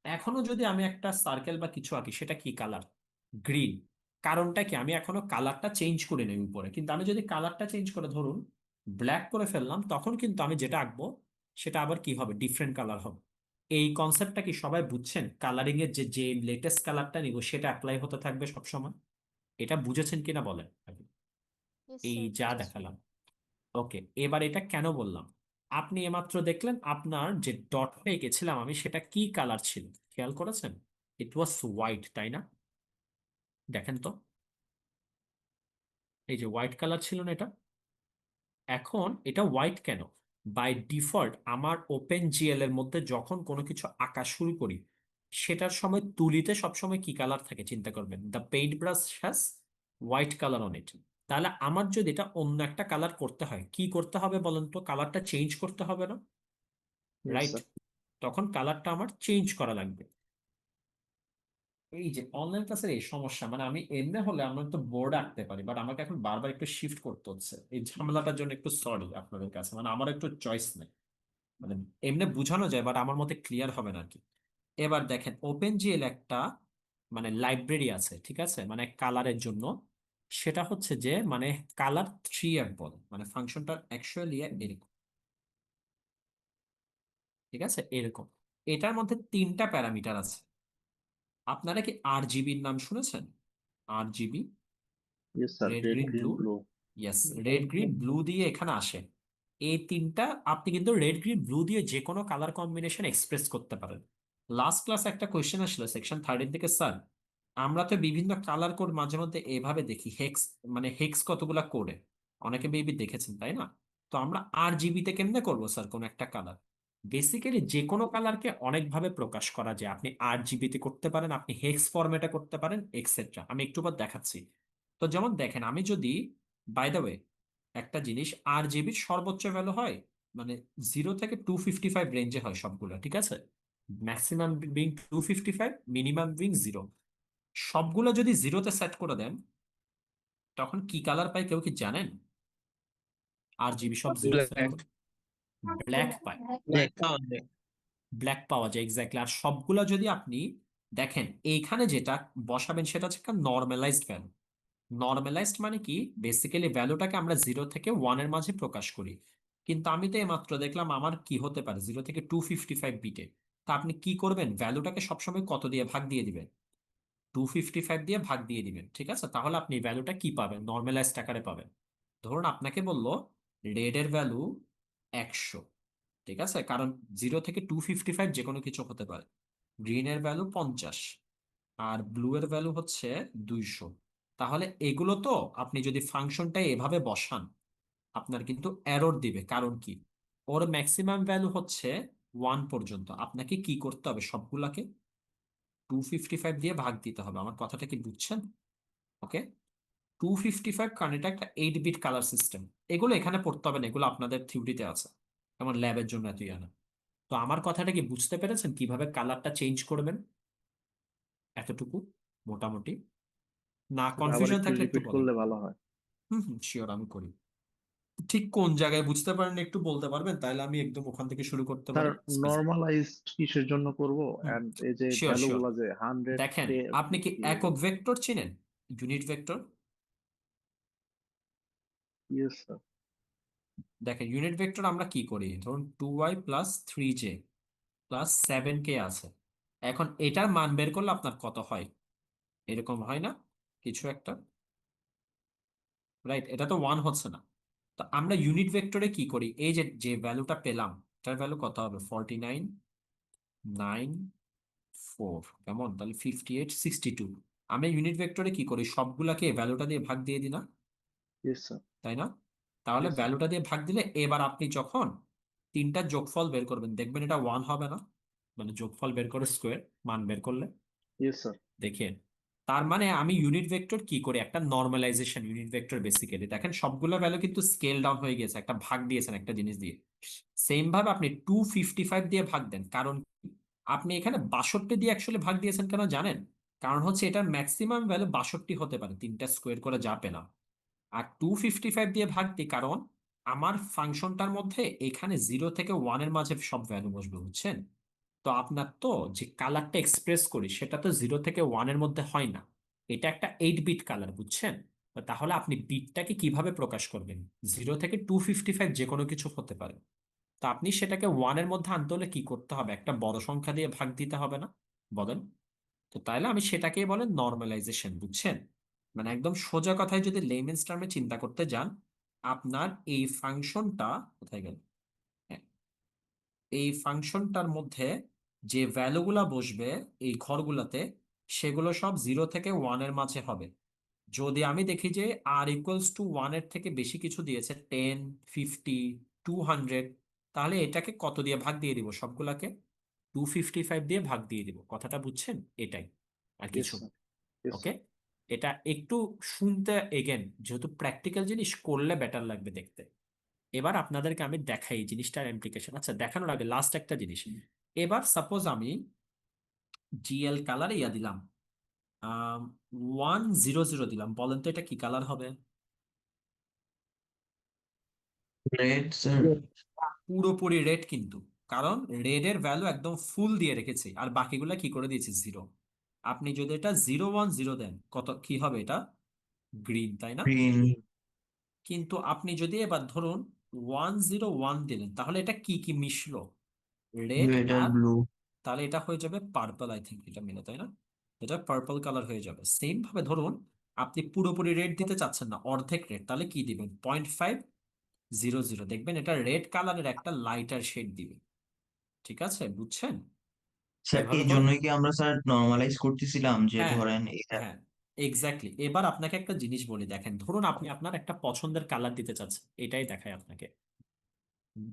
এখনো যদি আমি একটা সার্কেল বা কিছু আঁকি, সেটা কি কালার? গ্রিন। কারণটা কি, আমি এখনো কালারটা চেঞ্জ করে নেই উপরে, কিন্তু আমি যদি কালারটা চেঞ্জ করে ধরুন ব্ল্যাক করে ফেললাম, তখন কিন্তু আমি যেটা আঁকবো সেটা আবার কি হবে, ডিফারেন্ট কালার হবে। এই কনসেপ্টটা কি সবাই বুঝছেন? কালারিং এর যে যে লেটেস্ট কালারটা নিব সেটা অ্যাপ্লাই হতে থাকবে সবসময়। এটা বুঝেছেন কিনা বলেন আগে? Yes, এই sir. যা বুঝেছি। দেখালাম। ওকে, এবার এটা কেন বললাম? আপনি এমাত্র দেখলেন আপনার যে ডটটা এঁকেছিলাম আমি, সেটা কি কালার ছিল খেয়াল করেছেন? ইট ওয়াজ হোয়াইট, তাই না? দেখেন তো, এই যে হোয়াইট কালার ছিল না এটা? এখন এটা হোয়াইট কেন? বাই ডিফল্ট আমার ওপেন জিএল এর মধ্যে যখন কোনো কিছু আঁকা শুরু করি, সেটার সময় তুলিতে সবসময় কি কালার থাকে চিন্তা করবেন, the paint brush has white colour on it. তাহলে আমার যদি এটা অন্য একটা কালার করতে হয়, কি করতে হবে বলেন তো? কালারটা চেঞ্জ করতে হবে না? Yes right? স্যার। তখন কালারটা আমার চেঞ্জ করা লাগবে। এই যে অনলাইন ক্লাসের এই সমস্যা, মানে আমি এমনি হলে আমরা তো বোর্ড আঁকতে পারি, বাট আমাকে এখন বারবার একটু শিফট করতে হচ্ছে, এই ঝামেলাটার জন্য একটু সরি আপনাদের কাছে, মানে আমার একটু চয়েস নেই। মানে এমনি বোঝানো যায়, বাট আমার মতে ক্লিয়ার হবে না আর কি। এবার দেখেন ওপেন জিএল একটা মানে লাইব্রেরি আছে, ঠিক আছে, মানে কালারের জন্য। সেটা হচ্ছে যে মানে কালার 3F বলে, মানে ফাংশনটা অ্যাকচুয়ালি এরকম, ঠিক আছে, এরকম। এটার মধ্যে 3টা প্যারামিটার আছে। আপনারা কি RGBর নাম শুনেছেন? RGB, yes sir, red red green green blue. Blue. Yes, red green blue দিয়ে এখানে আসে। এই 3টা আপনি কিন্তু রেড গ্রিন ব্লু দিয়ে যে কোনো কালার কম্বিনেশন এক্সপ্রেস করতে পারেন। লাস্ট ক্লাস একটা কোয়েশ্চেন আসলো সেকশন 13 থেকে, স্যার আমরা তো বিভিন্ন কালার কোড মাঝে মধ্যে এভাবে দেখি, হেক্স মানে হেক্স কতগুলা কোডে, অনেকে মেবি দেখেছেন তাই না? তো আমরা RGB তে কেমনে করবো স্যার কোন একটা কালার? বেসিক্যালি যে কোনো কালারকে অনেকভাবে প্রকাশ করা যায়, আপনি RGB তে করতে পারেন, আপনি হেক্স ফরম্যাটে করতে পারেন, এক্সেট্রা। আমি একটু পর দেখাচ্ছি। তো যেমন দেখেন, আমি যদি, বাই দ্য ওয়ে, একটা জিনিস, RGBর সর্বোচ্চ ভ্যালু হয় মানে 0 থেকে 255 রেঞ্জে হয় সবগুলো, ঠিক আছে? Maximum being 255, minimum being 0। সবগুলো যদি 0-তে সেট করে দেন, তখন কি কালার পাই কেউ কি জানেন? RGB সব 0 সেট ব্ল্যাক। করে ব্ল্যাক পায়। ব্ল্যাক পাওয়া যায়। ব্ল্যাক পাওয়া যায়, এক্স্যাক্টলি। আর সবগুলা যদি আপনি দেখেন, এইখানে যেটা বসাবেন সেটা হচ্ছে একটা নর্মালাইজড ভ্যালু। নর্মালাইজড মানে কি, বেসিক্যালি ভ্যালুটাকে আমরা 0 থেকে 1 এর মাঝে প্রকাশ করি। কিন্তু আমি তো এইমাত্র দেখলাম আমার কি হতে পারে 0 থেকে 255 বিটে। তা আপনি কি করবেন, ভ্যালুটাকে সবসময় কত দিয়ে ভাগ দিয়ে দিবেন? 255 দিয়ে ভাগ দিয়ে দিবেন, ঠিক আছে? তাহলে আপনি ভ্যালুটা কি পাবেন, নর্মালাইজড আকারে পাবেন। ধরুন আপনাকে বললো রেড এর ভ্যালু 100, ঠিক আছে, কারণ 0 থেকে 255 যে কোনো কিছু হতে পারে। গ্রিন এর ভ্যালু 50, আর ব্লু এর ভ্যালু হচ্ছে 200। তাহলে এগুলো তো আপনি যদি ফাংশনটা এভাবে বসান, আপনার কিন্তু এরর দিবে। কারণ কি, ওর ম্যাক্সিমাম ভ্যালু হচ্ছে 1 পর্যন্ত। আপনাকে কি করতে হবে, সবগুলাকে 255 দিয়ে ভাগ দিতে হবে। আমার কথাটা কি বুঝছেন? ওকে, 255, কারণ এটা একটা 8 বিট কালার সিস্টেম। এগুলো এখানে পড়তে হবে না, এগুলো আপনাদের থিওরিতে আছে, যেমন ল্যাবের জন্য এতই আনা। তো আমার কথাটা কি বুঝতে পেরেছেন কিভাবে কালারটা চেঞ্জ করবেন? এতটুকু মোটামুটি। না আবার কনফিউশন একটু থাকলে একটু রিপিট বলেন। করলে ভালো হয়। শিওর, আমি করি। ঠিক কোন জায়গায় বুঝতে পারেন একটু বলতে পারবেন, তাহলে আমি একদম ওখান থেকে শুরু করতে স্যার পারি। নর্মালাইজড কিসের জন্য করব, এন্ড এই যে শিওর ভ্যালু শিওর। গুলা যে 100 দেখেন, কে আপনি কি কিভাবে একক ভেক্টর চিনেন? Unit vector. Yes sir. দেখেন, ইউনিট ভেক্টর আমরা কি করি, ধরুন 2y plus 3j plus 7k আছে। এখন এটার মান বের করলে আপনার কত হয়, এরকম হয় না কিছু একটা, রাইট? এটা তো 1 হচ্ছে না। তো আমরা ইউনিট ভেক্টরে কি করি, এই যে যে ভ্যালুটা পেলাম, এটার ভ্যালু কত হবে? 49 9 4, কেমন? তাহলে 58 62। আমি ইউনিট ভেক্টরে কি করি, সবগুলাকে ভ্যালুটা দিয়ে ভাগ দিয়ে দিই না, ইয়েস স্যার। তাই না? তাহলে ইয়েস স্যার। ভ্যালুটা দিয়ে ভাগ দিলে এবার আপনি যখন তিনটার যোগফল বের করবেন, দেখবেন এটা 1 হবে না, মানে যোগফল বের করে স্কোয়ার মান বের করলে। Yes sir. দেখেন, তার মানে আমি ইউনিট ভেক্টর কি করি, একটা নর্মালাইজেশন ইউনিট ভেক্টর বেসিক্যালি। দেখেন সবগুলো ভ্যালু কিন্তু স্কেল ডাউন হয়ে গেছে, একটা ভাগ দিয়েছেন একটা জিনিস দিয়ে। সেম ভাবে আপনি 255 দিয়ে ভাগ দেন, কারণ আপনি এখানে 62 দিয়ে অ্যাকচুয়ালি ভাগ দিয়েছেন কেন জানেন? কারণ হচ্ছে এটার ম্যাক্সিমাম ভ্যালু 62 হতে পারে, তিনটা স্কোয়ার করে যা পেলাম। আর 255 দিয়ে ভাগ দিই কারণ আমার ফাংশনটার মধ্যে এখানে 0 থেকে 1 এর মাঝে সব ভ্যালু বসবে, বুঝছেন? তো আপনার তো যে কালারটা এক্সপ্রেস করি সেটা তো 0 থেকে 1 এর মধ্যে হয় না, এটা একটা 8 বিট কালার, বুঝছেন? তো তাহলে আপনি বিটটাকে কিভাবে প্রকাশ করবেন? 0 থেকে 255 যে কোনো কিছু হতে পারে। তো আপনি সেটাকে 1 এর মধ্যে আনতে হলে কি করতে হবে, একটা বড় সংখ্যা দিয়ে ভাগ দিতে হবে না, বলেন? তো তাইলে আমি সেটাকেই বলে নর্মালাইজেশন, বুঝছেন? মানে একদম সোজা কথায় যদি লেমেন্স টার্মে চিন্তা করতে যান, আপনার এই ফাংশনটা কোথায় গেল, হ্যাঁ, এই ফাংশনটার মধ্যে যে ভ্যালুগুলা বসবে এই ঘরগুলাতে, সেগুলো সব 0 থেকে 1 এর মাঝে হবে। যদি আমি দেখি যে আর ইকুয়ালস টু 1 এর থেকে বেশি কিছু দিয়েছে, 10 50 200, তাহলে এটাকে কত দিয়ে ভাগ দিয়ে দিব, সবগুলাকে 255 দিয়ে ভাগ দিয়ে দিব। কথাটা বুঝছেন? এটাই, আর ইয়েস কিছু। স্যার। Yes okay, sir. এটা একটু শুনতে, এগেন যেহেতু প্র্যাকটিক্যাল জিনিস করলে বেটার লাগবে দেখতে। এবার আপনাদেরকে আমি দেখাই এই জিনিসটার ইমপ্লিকেশন। আচ্ছা, দেখানোর আগে লাস্ট একটা জিনিস। এবার সাপোজ আমি জিএল কালার ইয়া দিলাম, 100 দিলাম, বলেন তো এটা কি কালার হবে? Red sir. পুরোপুরি রেড কিন্তু, কারণ রেড এর ভ্যালু একদম ফুল দিয়ে রেখেছি, আর বাকিগুলা কি করে দিয়েছি, 0। আপনি যদি এটা 010 দেন, কত কি হবে এটা? গ্রিন, তাই না? গ্রিন। কিন্তু আপনি যদি এবার ধরুন 101 দিলেন, তাহলে এটা কি কি মিশলো, রেড রেড আর আর, ব্লু। তাহলে এটা হয়ে যাবে পার্পল, আই থিঙ্ক এটা মিলে, তাই না? এটা পার্পল কালার হয়ে যাবে। সেম ভাবে ধরুন আপনি পুরোপুরি রেড দিতে চাচ্ছেন না, অর্ধেক রেড, তাহলে কি দিবেন? 0.500, দেখবেন এটা রেড কালারের একটা লাইটার শেড দিবে। ঠিক আছে, বুঝছেন? স্যার এভাবে এই করে, জন্যই কি আমরা স্যার নর্মালাইজ করতেছিলাম যে হ্যাঁ ধরেন এটা। হ্যাঁ, এক্স্যাক্টলি। এবার আপনাকে একটা জিনিস বলি, দেখেন ধরুন আপনি আপনার একটা পছন্দের কালার দিতে চাচ্ছেন, এটাই দেখায় আপনাকে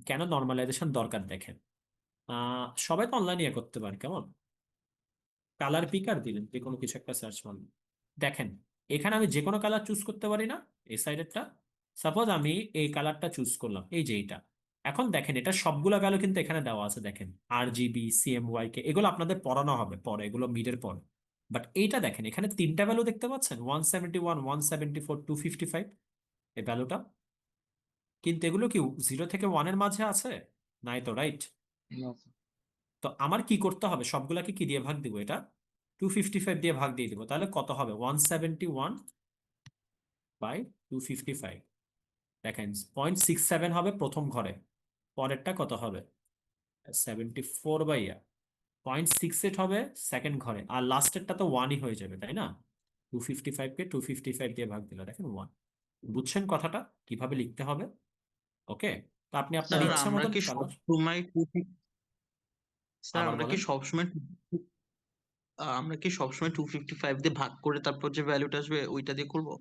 কেন নর্মালাইজেশন দরকার। দেখেন, সবাই তো অনলাইনে ইয়ে করতে পারে, কেমন? কালার পিকার দিলেন, যে কোনো কিছু একটা সার্চ মারলেন, দেখেন এখানে আমি যে কোনো কালার চুজ করতে পারি না, এই সাইডেরটা। সাপোজ আমি এই কালারটা চুজ করলাম, এই যে এইটা। এখন দেখেন এটা সবগুলা ভ্যালু কিন্তু এখানে দেওয়া আছে, দেখেন RGB CMYK, এগুলো আপনাদের পড়ানো হবে পরে, এগুলো মিডের পর। বাট এইটা দেখেন, এখানে তিনটা ভ্যালু দেখতে পাচ্ছেন, 171 174 255, এই ভ্যালুটা। কিন্তু এগুলো কি 0 থেকে 1 এর মাঝে আছে? নাই তো, রাইট? না স্যার। তো আমার কি করতে হবে, সবগুলাকে কি দিয়ে ভাগ দিব, এটা 255 দিয়ে ভাগ দিয়ে দিব, তাহলে কত হবে? 171 বাই 255। দেখেন 0.67 হবে প্রথম ঘরে, পরেরটা কত হবে? 74 বাই 0.68 হবে সেকেন্ড ঘরে, আর লাস্টেরটা তো 1ই হয়ে যাবে, তাই না? 255 কে 255 দিয়ে ভাগ দিলে দেখেন 1। বুঝছেন কথাটা কিভাবে লিখতে হবে? ওকে, তো আপনি আপনার স্যার ইচ্ছা আমরা মতন কি কালার। সবসময় স্যার আবার আমরা কি বলেন। সবসময় আমরা কি সবসময় 255 দিয়ে ভাগ করে তারপর যে ভ্যালুটা আসবে ওইটা দিয়ে করবো?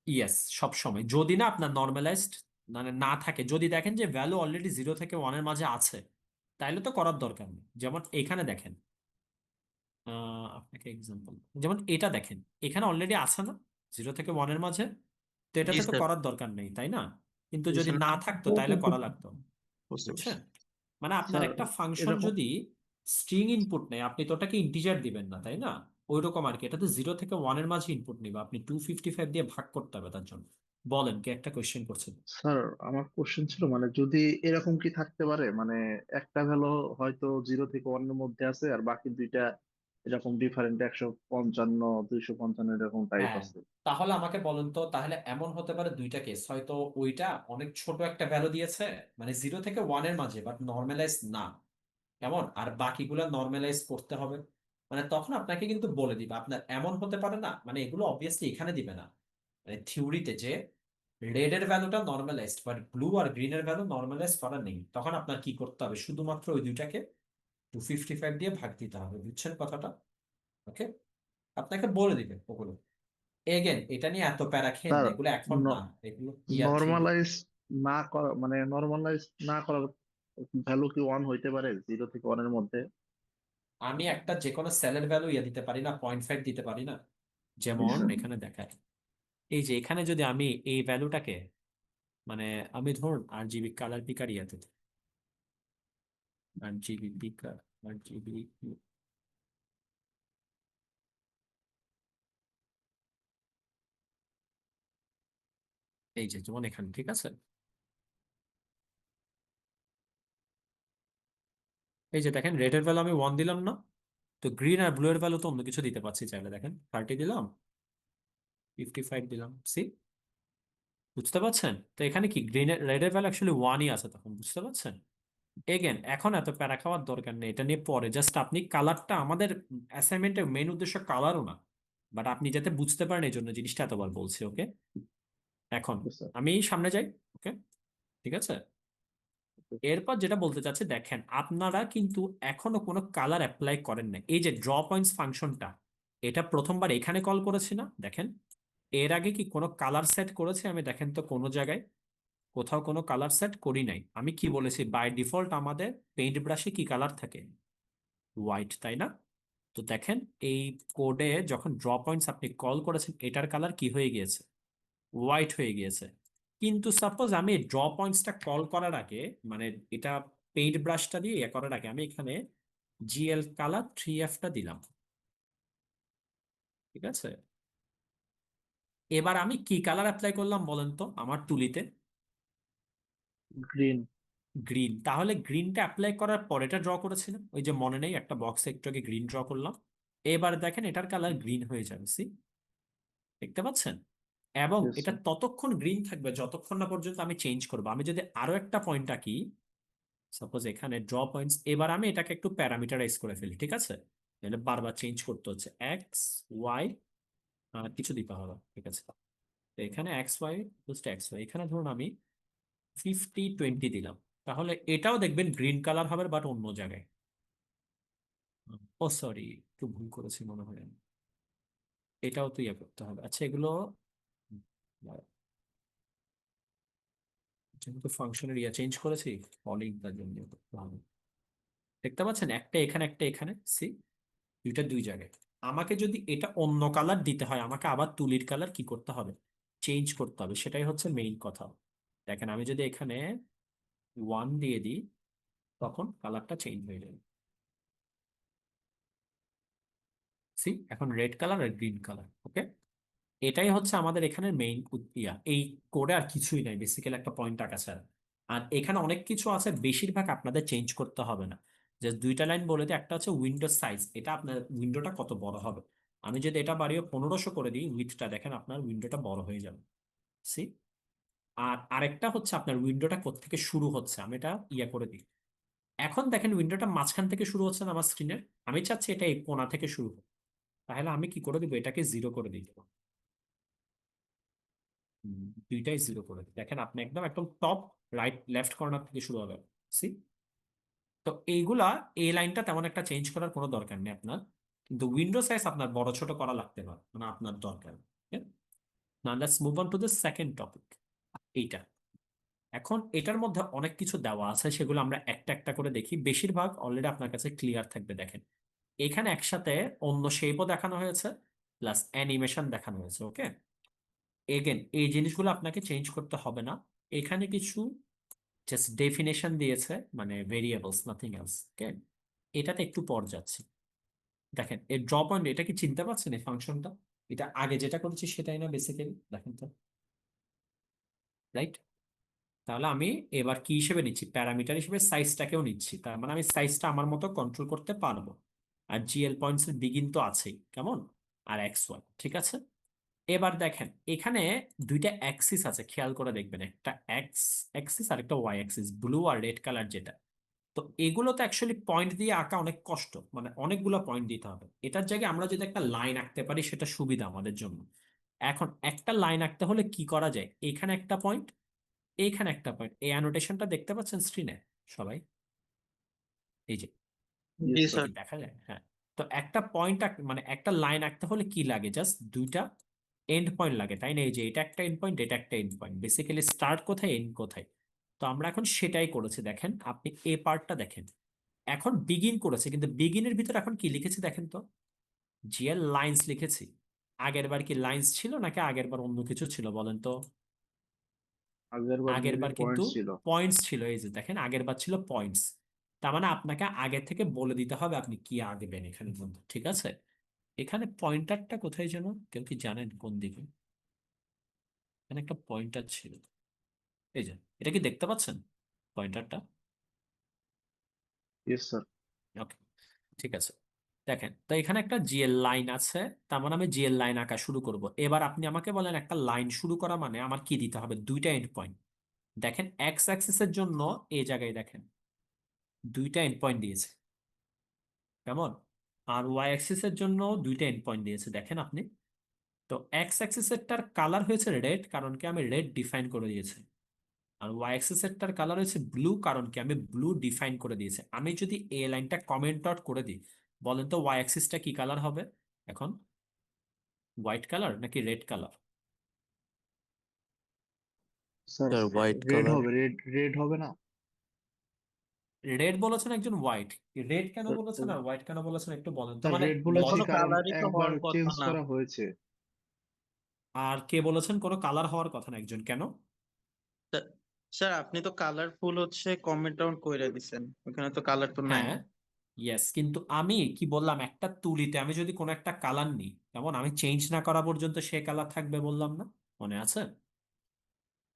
ইয়েস, সব সময় যদি না আপনার নর্মালাইজড মানে না থাকে, যদি দেখেন যে ভ্যালু অলরেডি 0 থেকে 1 এর মাঝে আছে, তাইলে তো করার দরকার নেই। যেমন এখানে দেখেন, আপনাকে এক্সাম্পল, যেমন এটা দেখেন, এখানে অলরেডি আছে না 0 থেকে 1 এর মাঝে, তো জি এটাতে তো স্যার। করার দরকার নেই, তাই না? কিন্তু জি যদি স্যার, না থাকতো তাইলে করা লাগতো, বুঝতে পারছি। বুঝছেন? মানে আপনার স্যার একটা ফাংশন এরকম যদি স্ট্রিং ইনপুট নেয়, আপনি তো ওটাকে ইন্টিজার দিবেন না, তাই না? ওইরকম আর কি। এটা তো 0 থেকে 1 এর মাঝে ইনপুট নিবা, আপনি 255 দিয়ে ভাগ করতে হবে তার জন্য। বলেন, কি একটা কোয়েশ্চেন করছেন? স্যার আমার কোশ্চেন ছিল মানে যদি এরকম কি থাকতে পারে মানে একটা ভ্যালু হয়তো 0 থেকে 1 এর মধ্যে আছে আর বাকি দুইটা এরকম ডিফারেন্ট 155 255 এরকম টাইপ হ্যাঁ, আছে। তাহলে আমাকে বলেন তো, তাহলে এমন হতে পারে দুইটা কেস, হয়তো ওইটা অনেক ছোট একটা ভ্যালু দিয়েছে, মানে 0 থেকে 1 এর মাঝে, বাট নর্মালাইজ না, কেমন, আর বাকিগুলো নর্মালাইজ করতে হবে। মানে তখন আপনাকে কিন্তু বলে দিবে। আপনার এমন হতে পারে না, মানে এগুলো অবভিয়াসলি এখানে দিবে না, মানে থিওরিতে যে রেড এর ভ্যালুটা নর্মালাইজড বাট ব্লু আর গ্রিন এর ভ্যালু নর্মালাইজ করা নেই, তখন আপনার কি করতে হবে, শুধুমাত্র ওই দুইটাকে 255 দিয়ে ভাগ দিতে হবে। বুঝছেন কথাটা? ওকে, আপনাকে বলে দিবে ওগুলো। এগেন, এটা নিয়ে এত প্যারা খেন না, স্যার এগুলো এখন না, এগুলো ইয়ার 3। নর্মালাইজ না করা মানে নর্মালাইজ না করার ভ্যালু কি 1 হইতে পারে 0 থেকে 1 এর মধ্যে? আমি একটা যে কোনো সেলের ভ্যালু ইয়ে দিতে পারি না, 0.5 দিতে পারি না। জি যেমন স্যার। এখানে দেখায়, এই যে এখানে যদি আমি এই ভ্যালুটাকে, মানে আমি ধরুন RGB কালার পিকার ইয়াতে, RGB পিকার, RGB, এই যে যেমন এখানে, ঠিক আছে, এই যে দেখেন রেড এর ভ্যালু আমি 1 দিলাম না, তো গ্রিন আর ব্লু এর ভ্যালু তো অন্য কিছু দিতে পারছি চাইলে। দেখেন 30 দিলাম, 55 দিলাম, সি, বুঝতে পারছেন? তো এখানে কি গ্রিন এর, রেড এর ভ্যালু অ্যাকচুয়ালি 1ই আছে তখন, বুঝতে পারছেন? এগেন, এখন এত প্যারা খাওয়ার দরকার নেই, এটা নিয়ে পরে জাস্ট আপনি কালারটা, আমাদের অ্যাসাইনমেন্টের মেইন উদ্দেশ্য কালারও না, বাট আপনি যাতে বুঝতে পারেন এই জন্য জিনিসটা এতবার বলছি। ওকে, এখন জি স্যার। আমি সামনে যাই। ওকে, ঠিক আছে। এরপর যেটা বলতে চাচ্ছি, দেখেন আপনারা কিন্তু এখনো কোনো কালার অ্যাপ্লাই করেন না। এই যে ড্র পয়েন্টস ফাংশনটা, এটা প্রথমবার এখানে কল করেছি না, দেখেন। এর আগে কি কোনো কালার সেট করেছি আমি? দেখেন তো কোনো জায়গায় কোথাও কোনো কালার সেট করি নাই। আমি কি বলেছি, বাই ডিফল্ট আমাদের পেইন্ট ব্রাশে কি কালার থাকে? হোয়াইট, তাই না? তো দেখেন এই কোডে যখন ড্র পয়েন্টস আপনি কল করেছেন, এটার কালার কি হয়ে গিয়েছে? হোয়াইট হয়ে গিয়েছে। কিন্তু সাপোজ আমি ড্র পয়েন্টসটা কল করার আগে, মানে এটা পেইন্ট ব্রাশটা দিয়ে ইয়ে করার আগে, আমি এখানে GL কালার 3F-টা দিলাম, ঠিক আছে। এবার আমি কি কালার অ্যাপ্লাই করলাম বলেন তো আমার তুলিতে? গ্রিন। গ্রিন। তাহলে গ্রিনটা অ্যাপ্লাই করার পর এটা ড্র করেছিলাম, ওই যে মনে নেই একটা বক্সে একটু আগে গ্রিন ড্র করলাম। এবার দেখেন এটার কালার গ্রিন হয়ে যাবে, সি, দেখতে পাচ্ছেন? এবং ইয়েস এটা স্যার। ততক্ষণ গ্রিন থাকবে যতক্ষণ না পর্যন্ত আমি চেঞ্জ করবো। আমি যদি আরো একটা পয়েন্ট আঁকি, সাপোজ এখানে ড্র পয়েন্টস, এবার আমি এটাকে একটু প্যারামিটারাইজ করে ফেলি, ঠিক আছে, তাহলে বারবার চেঞ্জ করতে হচ্ছে, এক্স ওয়াই কিছু দিতে হবে, ঠিক আছে। তো এখানে এক্স ওয়াই, এখানে ধরুন আমি 50-20 দিলাম, তাহলে এটাও দেখবেন গ্রিন কালার হবে, বাট অন্য জায়গায়। ও সরি, একটু ভুল করেছি মনে হয় আমি। এটাও তো ইয়ে করতে হবে। আচ্ছা, এগুলো যেহেতু ফাংশনের ইয়ে চেঞ্জ করেছি, ফলিং তার জন্য করতে হবে। দেখতে পাচ্ছেন একটা এখানে একটা এখানে, সি, দুইটা দুই জায়গায়। আমাকে যদি এটা অন্য কালার দিতে হয়, আমাকে আবার তুলির কালার কি করতে হবে? চেঞ্জ করতে হবে, সেটাই হচ্ছে মেইন কথা। দেখেন আমি যদি এখানে 1 দিয়ে দিই, তখন কালারটা চেঞ্জ হয়ে যাবে, সি, এখন রেড কালার আর গ্রিন কালার। ওকে, এটাই হচ্ছে আমাদের এখানে মেইন ইয়া। এই কোডে আর কিছুই নাই, বেসিক্যালি একটা পয়েন্ট আঁকা ছাড়া। আর এখানে অনেক কিছু আছে, বেশিরভাগ আপনাদের চেঞ্জ করতে হবে না। জাস্ট দুইটা লাইন বলে দিই, একটা হচ্ছে উইন্ডো সাইজ, এটা আপনার উইন্ডোটা কত বড় হবে। আমি যদি এটা বাড়িয়ে 1500 করে দিই উইথটা, দেখেন আপনার উইন্ডোটা বড় হয়ে যাবে, সি। আর আরেকটা হচ্ছে আপনার উইন্ডোটা কোত্থেকে শুরু হচ্ছে, আমি এটা ইয়ে করে দিই। এখন দেখেন উইন্ডোটা মাঝখান থেকে শুরু হচ্ছে না আমার স্ক্রিনের, আমি চাচ্ছি এটা এই কোণা থেকে শুরু হোক। তাহলে আমি কি করে দিব, এটাকে 0 করে দিই। দুইটাই 0 করে দিই। দেখেন আপনি একদম একদম টপ রাইট লেফট কর্নার থেকে শুরু হবে, সি। তো এইগুলা, এই লাইনটা তেমন একটা চেঞ্জ করার কোনো দরকার নেই আপনার, কিন্তু উইন্ডো সাইজ আপনার বড় ছোট করা লাগতে পারে, মানে আপনার দরকার। Now let's move on to the second topic, এইটা। এখন এটার মধ্যে অনেক কিছু দেওয়া আছে, সেগুলো আমরা একটা একটা করে দেখি। বেশিরভাগ অলরেডি আপনার কাছে ক্লিয়ার থাকবে। দেখেন এখানে একসাথে অন্য শেপও দেখানো হয়েছে, প্লাস অ্যানিমেশন দেখানো হয়েছে। ওকে, এগেন এই জিনিসগুলো আপনাকে চেঞ্জ করতে হবে না। এখানে কিছু জাস্ট ডেফিনেশন দিয়েছে, মানে ভেরিয়েবলস, নাথিং এলস। ওকে, এটাতে একটু পর যাচ্ছি। দেখেন এই ড্র পয়েন্ট, এটা কি চিনতে পারছেন এই ফাংশনটা? এটা আগে যেটা করেছি সেটাই না বেসিক্যালি, দেখেন তো, রাইট? তাহলে আমি এবার কি হিসেবে নিচ্ছি, প্যারামিটার হিসেবে সাইজটাকেও নিচ্ছি, তার মানে আমি সাইজটা আমার মতো কন্ট্রোল করতে পারবো। আর জিএল পয়েন্টস এর বিগিন তো আছেই, কেমন, আর এক্স ওয়াই, ঠিক আছে। এবার দেখেন এখানে দুইটা অ্যাক্সিস আছে, খেয়াল করে দেখবেন, একটা এক্স অ্যাক্সিস আর একটা ওয়াই অ্যাক্সিস, ব্লু আর রেড কালার যেটা। তো এগুলো তো অ্যাকচুয়ালি পয়েন্ট দিয়ে আঁকা অনেক কষ্ট, মানে অনেকগুলো পয়েন্ট দিতে হবে। এটার জায়গায় আমরা যদি একটা লাইন আঁকতে পারি সেটা সুবিধা আমাদের জন্য। এখন একটা লাইন আঁকতে হলে কি করা যায়, এখানে একটা পয়েন্ট, এইখানে একটা পয়েন্ট, এই অ্যানোটেশনটা দেখতে পাচ্ছেন স্ক্রিনে সবাই? এই যে, জি Yes, sir. স্যার। কি দেখা যায়? হ্যাঁ। তো একটা পয়েন্ট মানে একটা লাইন আঁকতে হলে কি লাগে, জাস্ট দুইটা এন্ড পয়েন্ট লাগে, তাই না? এই যে এটা একটা এন্ড পয়েন্ট, এটা একটা এন্ড পয়েন্ট, বেসিক্যালি স্টার্ট কোথায় এন্ড কোথায়। তো আমরা এখন সেটাই করেছি, দেখেন আপনি এই পার্টটা দেখেন, এখন বিগিন করেছে, কিন্তু বিগিনের ভিতর এখন কি লিখেছি দেখেন তো, জিএল লাইন্স লিখেছি। আগের বার কি লাইন্স ছিল নাকি আগের বার অন্য কিছু ছিল বলেন তো? আগের বার আগের মেবি বার কিন্তু পয়েন্ট ছিল। পয়েন্টস ছিল, এই যে দেখেন আগের বার ছিল পয়েন্টস। তার মানে আপনাকে আগে থেকে বলে দিতে হবে আপনি কি আঁকবেন এখানে বন্ধু, ঠিক আছে? এখানে পয়েন্টারটা কোথায় যেন, কেউ কি জানেন কোন দিকে? এখানে একটা পয়েন্টার ছিল, এই যে, এটা কি দেখতে পাচ্ছেন পয়েন্টারটা? Yes sir. ওকে, ঠিক আছে। দেখেন তো এখানে একটা জিএল লাইন আছে, তার মানে আমি জিএল লাইন আঁকা শুরু করব। এবার আপনি আমাকে বলেন একটা লাইন শুরু করা মানে আমার কি দিতে হবে, দুইটা এন্ড পয়েন্ট। দেখেন এক্স অ্যাক্সিসের জন্য এই জায়গায় দেখেন দুইটা এন্ড পয়েন্ট দিয়েছে, কেমন? আর ওয়াই অ্যাক্সিসের জন্য দুইটা এন্ড পয়েন্ট দিয়েছে, দেখেন আপনি। তো এক্স অ্যাক্সিসেরটার কালার হয়েছে রেড, কারণ কি আমি রেড ডিফাইন করে দিয়েছি। আর ওয়াই অ্যাক্সিসেরটার কালার হয়েছে ব্লু, কারণ কি আমি ব্লু ডিফাইন করে দিয়েছি। আমি যদি এই লাইনটা কমেন্ট আউট করে দিই, বলেন তো ওয়াই অ্যাক্সিসটা কি কালার হবে এখন, হোয়াইট কালার নাকি red colour? Sir sir white red colour. হবে, রেড হবে না? রেড বলেছেন একজন, হোয়াইট। রেড কেন স্যার বলেছেন আর হোয়াইট কেন বলেছেন একটু বলেন তো, স্যার মানে রেড বলেছি কোনো লজিক। কারণ কালারই তো একবার হওয়ার কথা চেঞ্জ না। করা হয়েছে। আর কে বলেছেন কোনো কালার হওয়ার কথা না একজন, কেন? স্যার স্যার, আপনি তো কালারফুল হচ্ছে কমেন্ট ডাউন করে দিছেন, ওখানে তো কালার তো নাই। হ্যাঁ, ইয়েস, কিন্তু আমি কি বললাম, একটা তুলিতে আমি যদি কোনো একটা কালার নিই, তেমন আমি চেঞ্জ না করা পর্যন্ত সে কালার থাকবে বললাম না, মনে আছে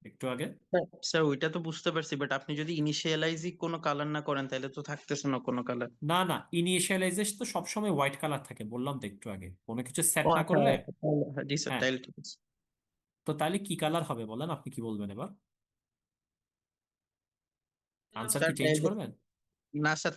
একটু আগে? স্যার স্যার, ওইটা তো বুঝতে পারছি, বাট আপনি যদি ইনিশিয়ালাইজই কোনো কালার না করেন তাহলে তো থাকতেছে না কোনো কালার। না না, ইনিশিয়ালাইজেশন তো সবসময় হোয়াইট কালার থাকে, বললাম তো একটু আগে, কোনো কিছু সেট ও না আচ্ছা, করলে। জি স্যার, হ্যাঁ, তাইলে ঠিক আছে। তো তাহলে কি কালার হবে বলেন, আপনি কি বলবেন এবার? আনসার স্যার কি চেঞ্জ তাইলে, করবেন? না স্যার,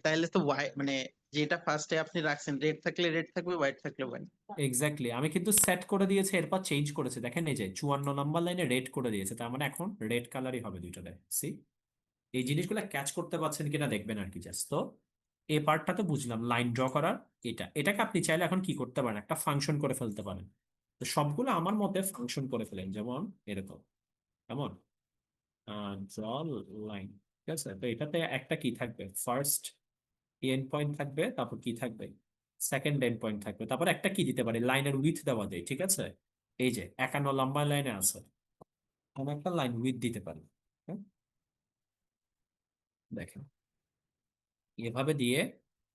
তাইলে তো হোয়াইট মানে যেটা ফার্স্টে আপনি রাখছেন, রেড থাকলে রেড থাকবে, হোয়াইট থাকলে হোয়াইট। এক্স্যাক্টলি, আমি কিন্তু সেট করে দিয়েছি, এরপর চেঞ্জ করেছে, দেখেন এই যে 54 নাম্বার লাইনে রেড করে দিয়েছে, তার মানে এখন রেড কালারই হবে দুইটাতে। সি, এই জিনিসগুলো ক্যাচ করতে পারছেন কিনা দেখবেন আর কি, জাস্ট। তো এই পার্টটা তো বুঝলাম, লাইন ড্র করার। এটাকে আপনি চাইলে এখন কি করতে পারেন, একটা ফাংশন করে ফেলতে পারেন। তো সবগুলো আমার মতে ফাংশন করে ফেলেন, যেমন এরকম, কেমন, ড্র লাইন, ঠিক আছে? তো এটাতে একটা কি থাকবে, ফার্স্ট এন্ড পয়েন্ট থাকবে, তারপর কি থাকবে, সেকেন্ড এন্ড পয়েন্ট থাকবে, তারপর একটা কি দিতে পারে, লাইনের উইথ দেওয়া যায়, ঠিক আছে? এই যে 51 লম্বা লাইনে আছে, আমি একটা লাইন উইথ দিতে পারি। হ্যাঁ, দেখেন এভাবে দিয়ে,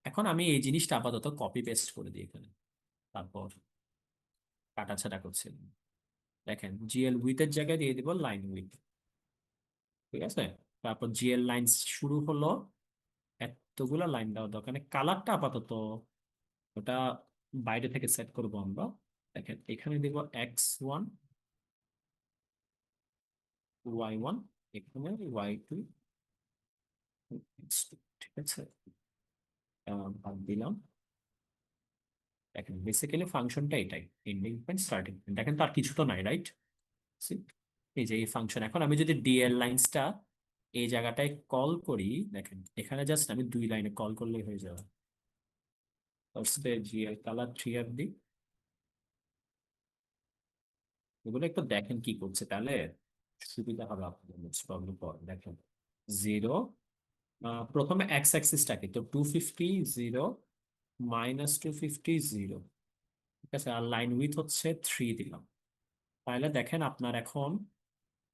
এখন আমি এই জিনিসটা আপাতত কপি পেস্ট করে দিই এখানে, তারপর কাটাছাড়া করছি। দেখেন জিএল উইথের জায়গায় দিয়ে দিব লাইন উইথ, ঠিক আছে? তারপর জিএল লাইন শুরু হলো, এতগুলা লাইন দেওয়া দরকার নেই। কালারটা আপাতত ওটা বাইরে থেকে সেট করব আমরা। দেখেন এখানে দিব x1 y1, এখানে y2 x2, ঠিক আছে? বাদ দিলাম। দেখেন বেসিক্যালি ফাংশনটা এটাই, এন্ডিং পয়েন্ট স্টার্টিং পয়েন্ট, দেখেন তো আর কিছু তো নাই, রাইট? এই যে এই ফাংশন, এখন আমি যদি ডিএল লাইন্সটা এই জায়গাটায় কল করি, দেখেন এখানে জাস্ট আমি দুই লাইনে কল করলেই হয়ে যাবে। ফার্স্টে জিএল কালার 3 দিই, এগুলো একটু দেখেন কি করছে, তাহলে সুবিধা হবে আপনাদের প্রবলেম পর। দেখেন 0, প্রথমে এক্স অ্যাক্সিসটাকে তো 250 0 -250 0, ঠিক আছে? আর লাইন উইথ হচ্ছে 3 দিলাম। তাহলে দেখেন আপনার এখন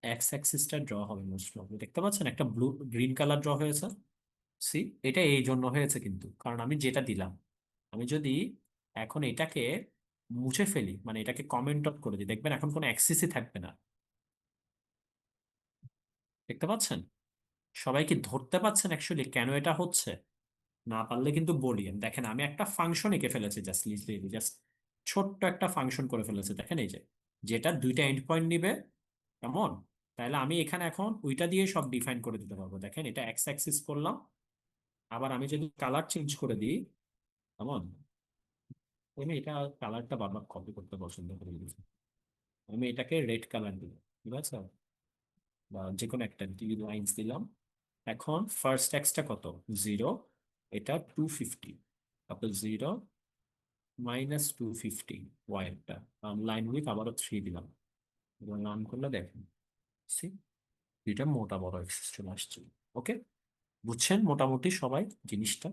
এক্স অ্যাক্সিসটা ড্র হবে, মোস্ট প্রবলি দেখতে পাচ্ছেন একটা ব্লু গ্রিন কালার ড্র হয়েছে। সি, এটা এই জন্য হয়েছে কিন্তু, কারণ আমি যেটা দিলাম, আমি যদি এখন এটাকে মুছে ফেলি, মানে এটাকে কমেন্ট আউট করে দিই, দেখবেন এখন কোনো অ্যাক্সেসই থাকবে না। দেখতে পাচ্ছেন? সবাই কি ধরতে পাচ্ছেন অ্যাকচুয়ালি কেন এটা হচ্ছে? না পারলে কিন্তু বলিয়েন। দেখেন আমি একটা ফাংশন এঁকে ফেলেছি, জাস্ট ছোট্ট একটা ফাংশন করে ফেলেছি। দেখেন এই যে, যেটা দুইটা এন্ড পয়েন্ট নিবে, কেমন? তাহলে আমি এখানে এখন ওইটা দিয়ে সব ডিফাইন করে দিতে পারবো। দেখেন এটা এক্স অ্যাক্সিস করলাম, আবার আমি যদি কালার চেঞ্জ করে দিই, কেমন? আমি এটা কালারটা বারবার কপি করতে পছন্দ করি। আমি এটাকে রেড কালার দিই, ঠিক আছে? বা যে কোনো একটা লাইন্স দিলাম। এখন ফার্স্ট এক্সটা কত? 0, এটা 250, তারপর 0 -250 ওয়াইটা, লাইন উইথ আবারও 3 দিলাম, এবং রান করলে দেখেন সি এটা মোটা বড় এক্সেস চলে আসছে। ওকে, বুঝছেন মোটামুটি সবাই জিনিসটা?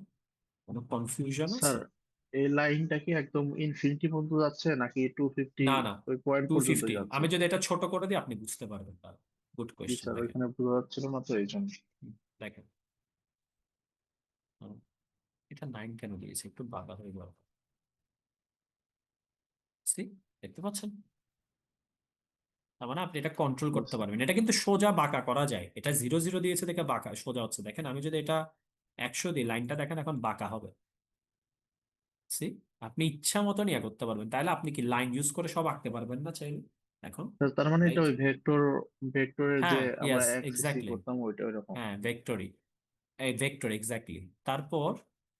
কোনো কনফিউশন স্যার, আছে? এই লাইনটা কি একদম ইনফিনিটি পর্যন্ত যাচ্ছে নাকি 250 না না, ওই পয়েন্ট পর্যন্ত 250। যাচ্ছে? আমি যদি এটা ছোট করে দিই আপনি বুঝতে পারবেন। তার গুড জি কোয়েশ্চেন। স্যার, দেখেন, ওইখানে বোঝা যাচ্ছিল না তো এই জন্য। দেখেন হুম, এটা 9 কেন দিয়েছে? একটু বাঁকা হয়ে গেল। See? দেখতে পাচ্ছেন? তার মানে আপনি এটা কন্ট্রোল Yes, করতে sir. পারবেন। এটা কিন্তু সোজা বাঁকা করা যায়। এটা 0 0 দিয়েছে দেখে বাঁকা সোজা হচ্ছে। দেখেন আমি যদি এটা 100 দিই, লাইনটা দেখেন এখন বাঁকা হবে। সি, আপনি ইচ্ছা মতন ইয়া করতে পারবেন। তাহলে আপনি কি লাইন ইউজ করে সব আঁকতে পারবেন না চাইলে এখন? স্যার, তার মানে এটা রাইট? ওই ভেক্টরের যে হ্যাঁ, আমরা ইয়েস, এক্সিস এক্স্যাক্টলি। করতাম ওইটা ওইরকম। হ্যাঁ, ভেক্টরি, এই ভেক্টর এক্স্যাক্টলি। তারপর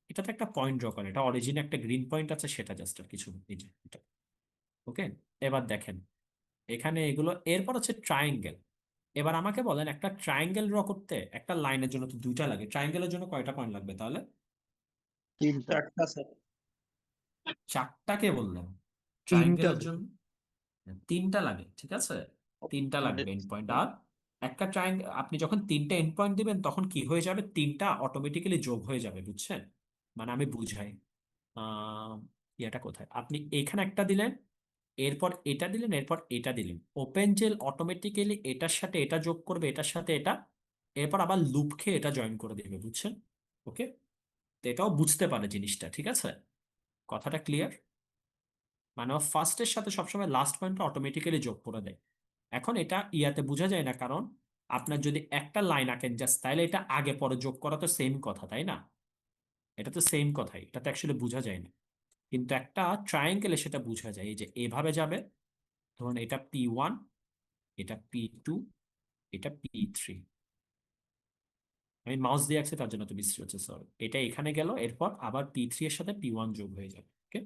এটাতে একটা পয়েন্ট ড্র করেন। এটা অরিজিনে একটা গ্রিন পয়েন্ট আছে, সেটা জাস্ট আর কিছু এই যে এটা। ওকে, এবার দেখেন এখানে এগুলো। এরপর হচ্ছে ট্রায়াঙ্গেল। এবার আমাকে বলেন একটা ট্রায়াঙ্গেল ড্র করতে একটা লাইনের জন্য তো দুইটা লাগে, ট্রায়াঙ্গেলের জন্য কয়টা পয়েন্ট লাগবে তাহলে? তিনটা। 4টা স্যার। 4টাকে বললাম তিনটা ট্রায়াঙ্গেলের জন্য? 3টা লাগে, ঠিক আছে? 3টা আমাদের লাগবে এন্ড পয়েন্ট। আর একটা ট্রায়াঙ্গেল আপনি যখন 3টে এন্ড পয়েন্ট দিবেন তখন কি হয়ে যাবে? 3টা অটোমেটিক্যালি যোগ হয়ে যাবে, বুঝছেন? মানে আমি বুঝাই, আহ এটা কোথায়, আপনি এখানে একটা দিলেন, এরপর এটা দিলেন, এরপর এটা দিলেন, ওপেন জেল অটোমেটিক্যালি এটার সাথে এটা যোগ করবে, এটার সাথে এটা, এরপর আবার লুপ খেয়ে এটা জয়েন করে দেবে, বুঝছেন? ওকে, তো এটাও বুঝতে পারে জিনিসটা, ঠিক আছে? কথাটা ক্লিয়ার? মানে ও ফার্স্টের সাথে সবসময় লাস্ট পয়েন্টটা অটোমেটিক্যালি যোগ করে দেয়। এখন এটা ইয়াতে বোঝা যায় না, কারণ আপনার যদি একটা লাইন আঁকেন জাস্ট, তাহলে এটা আগে পরে যোগ করা তো সেম কথা, তাই না? এটা তো সেম কথাই, এটা তো অ্যাকচুয়ালি বোঝা যায় না। কিন্তু একটা ট্রায়াঙ্গেলে সেটা বোঝা যায়। এই যে এভাবে যাবে, ধরুন এটা P1, এটা P2, এটা P3। আমি মাউস দিয়ে আঁকছি তার জন্য তো বিশ্রী হচ্ছে, সরি। এটা এখানে গেল, এরপর আবার P3 এর সাথে P1 যোগ হয়ে যাবে। ওকে,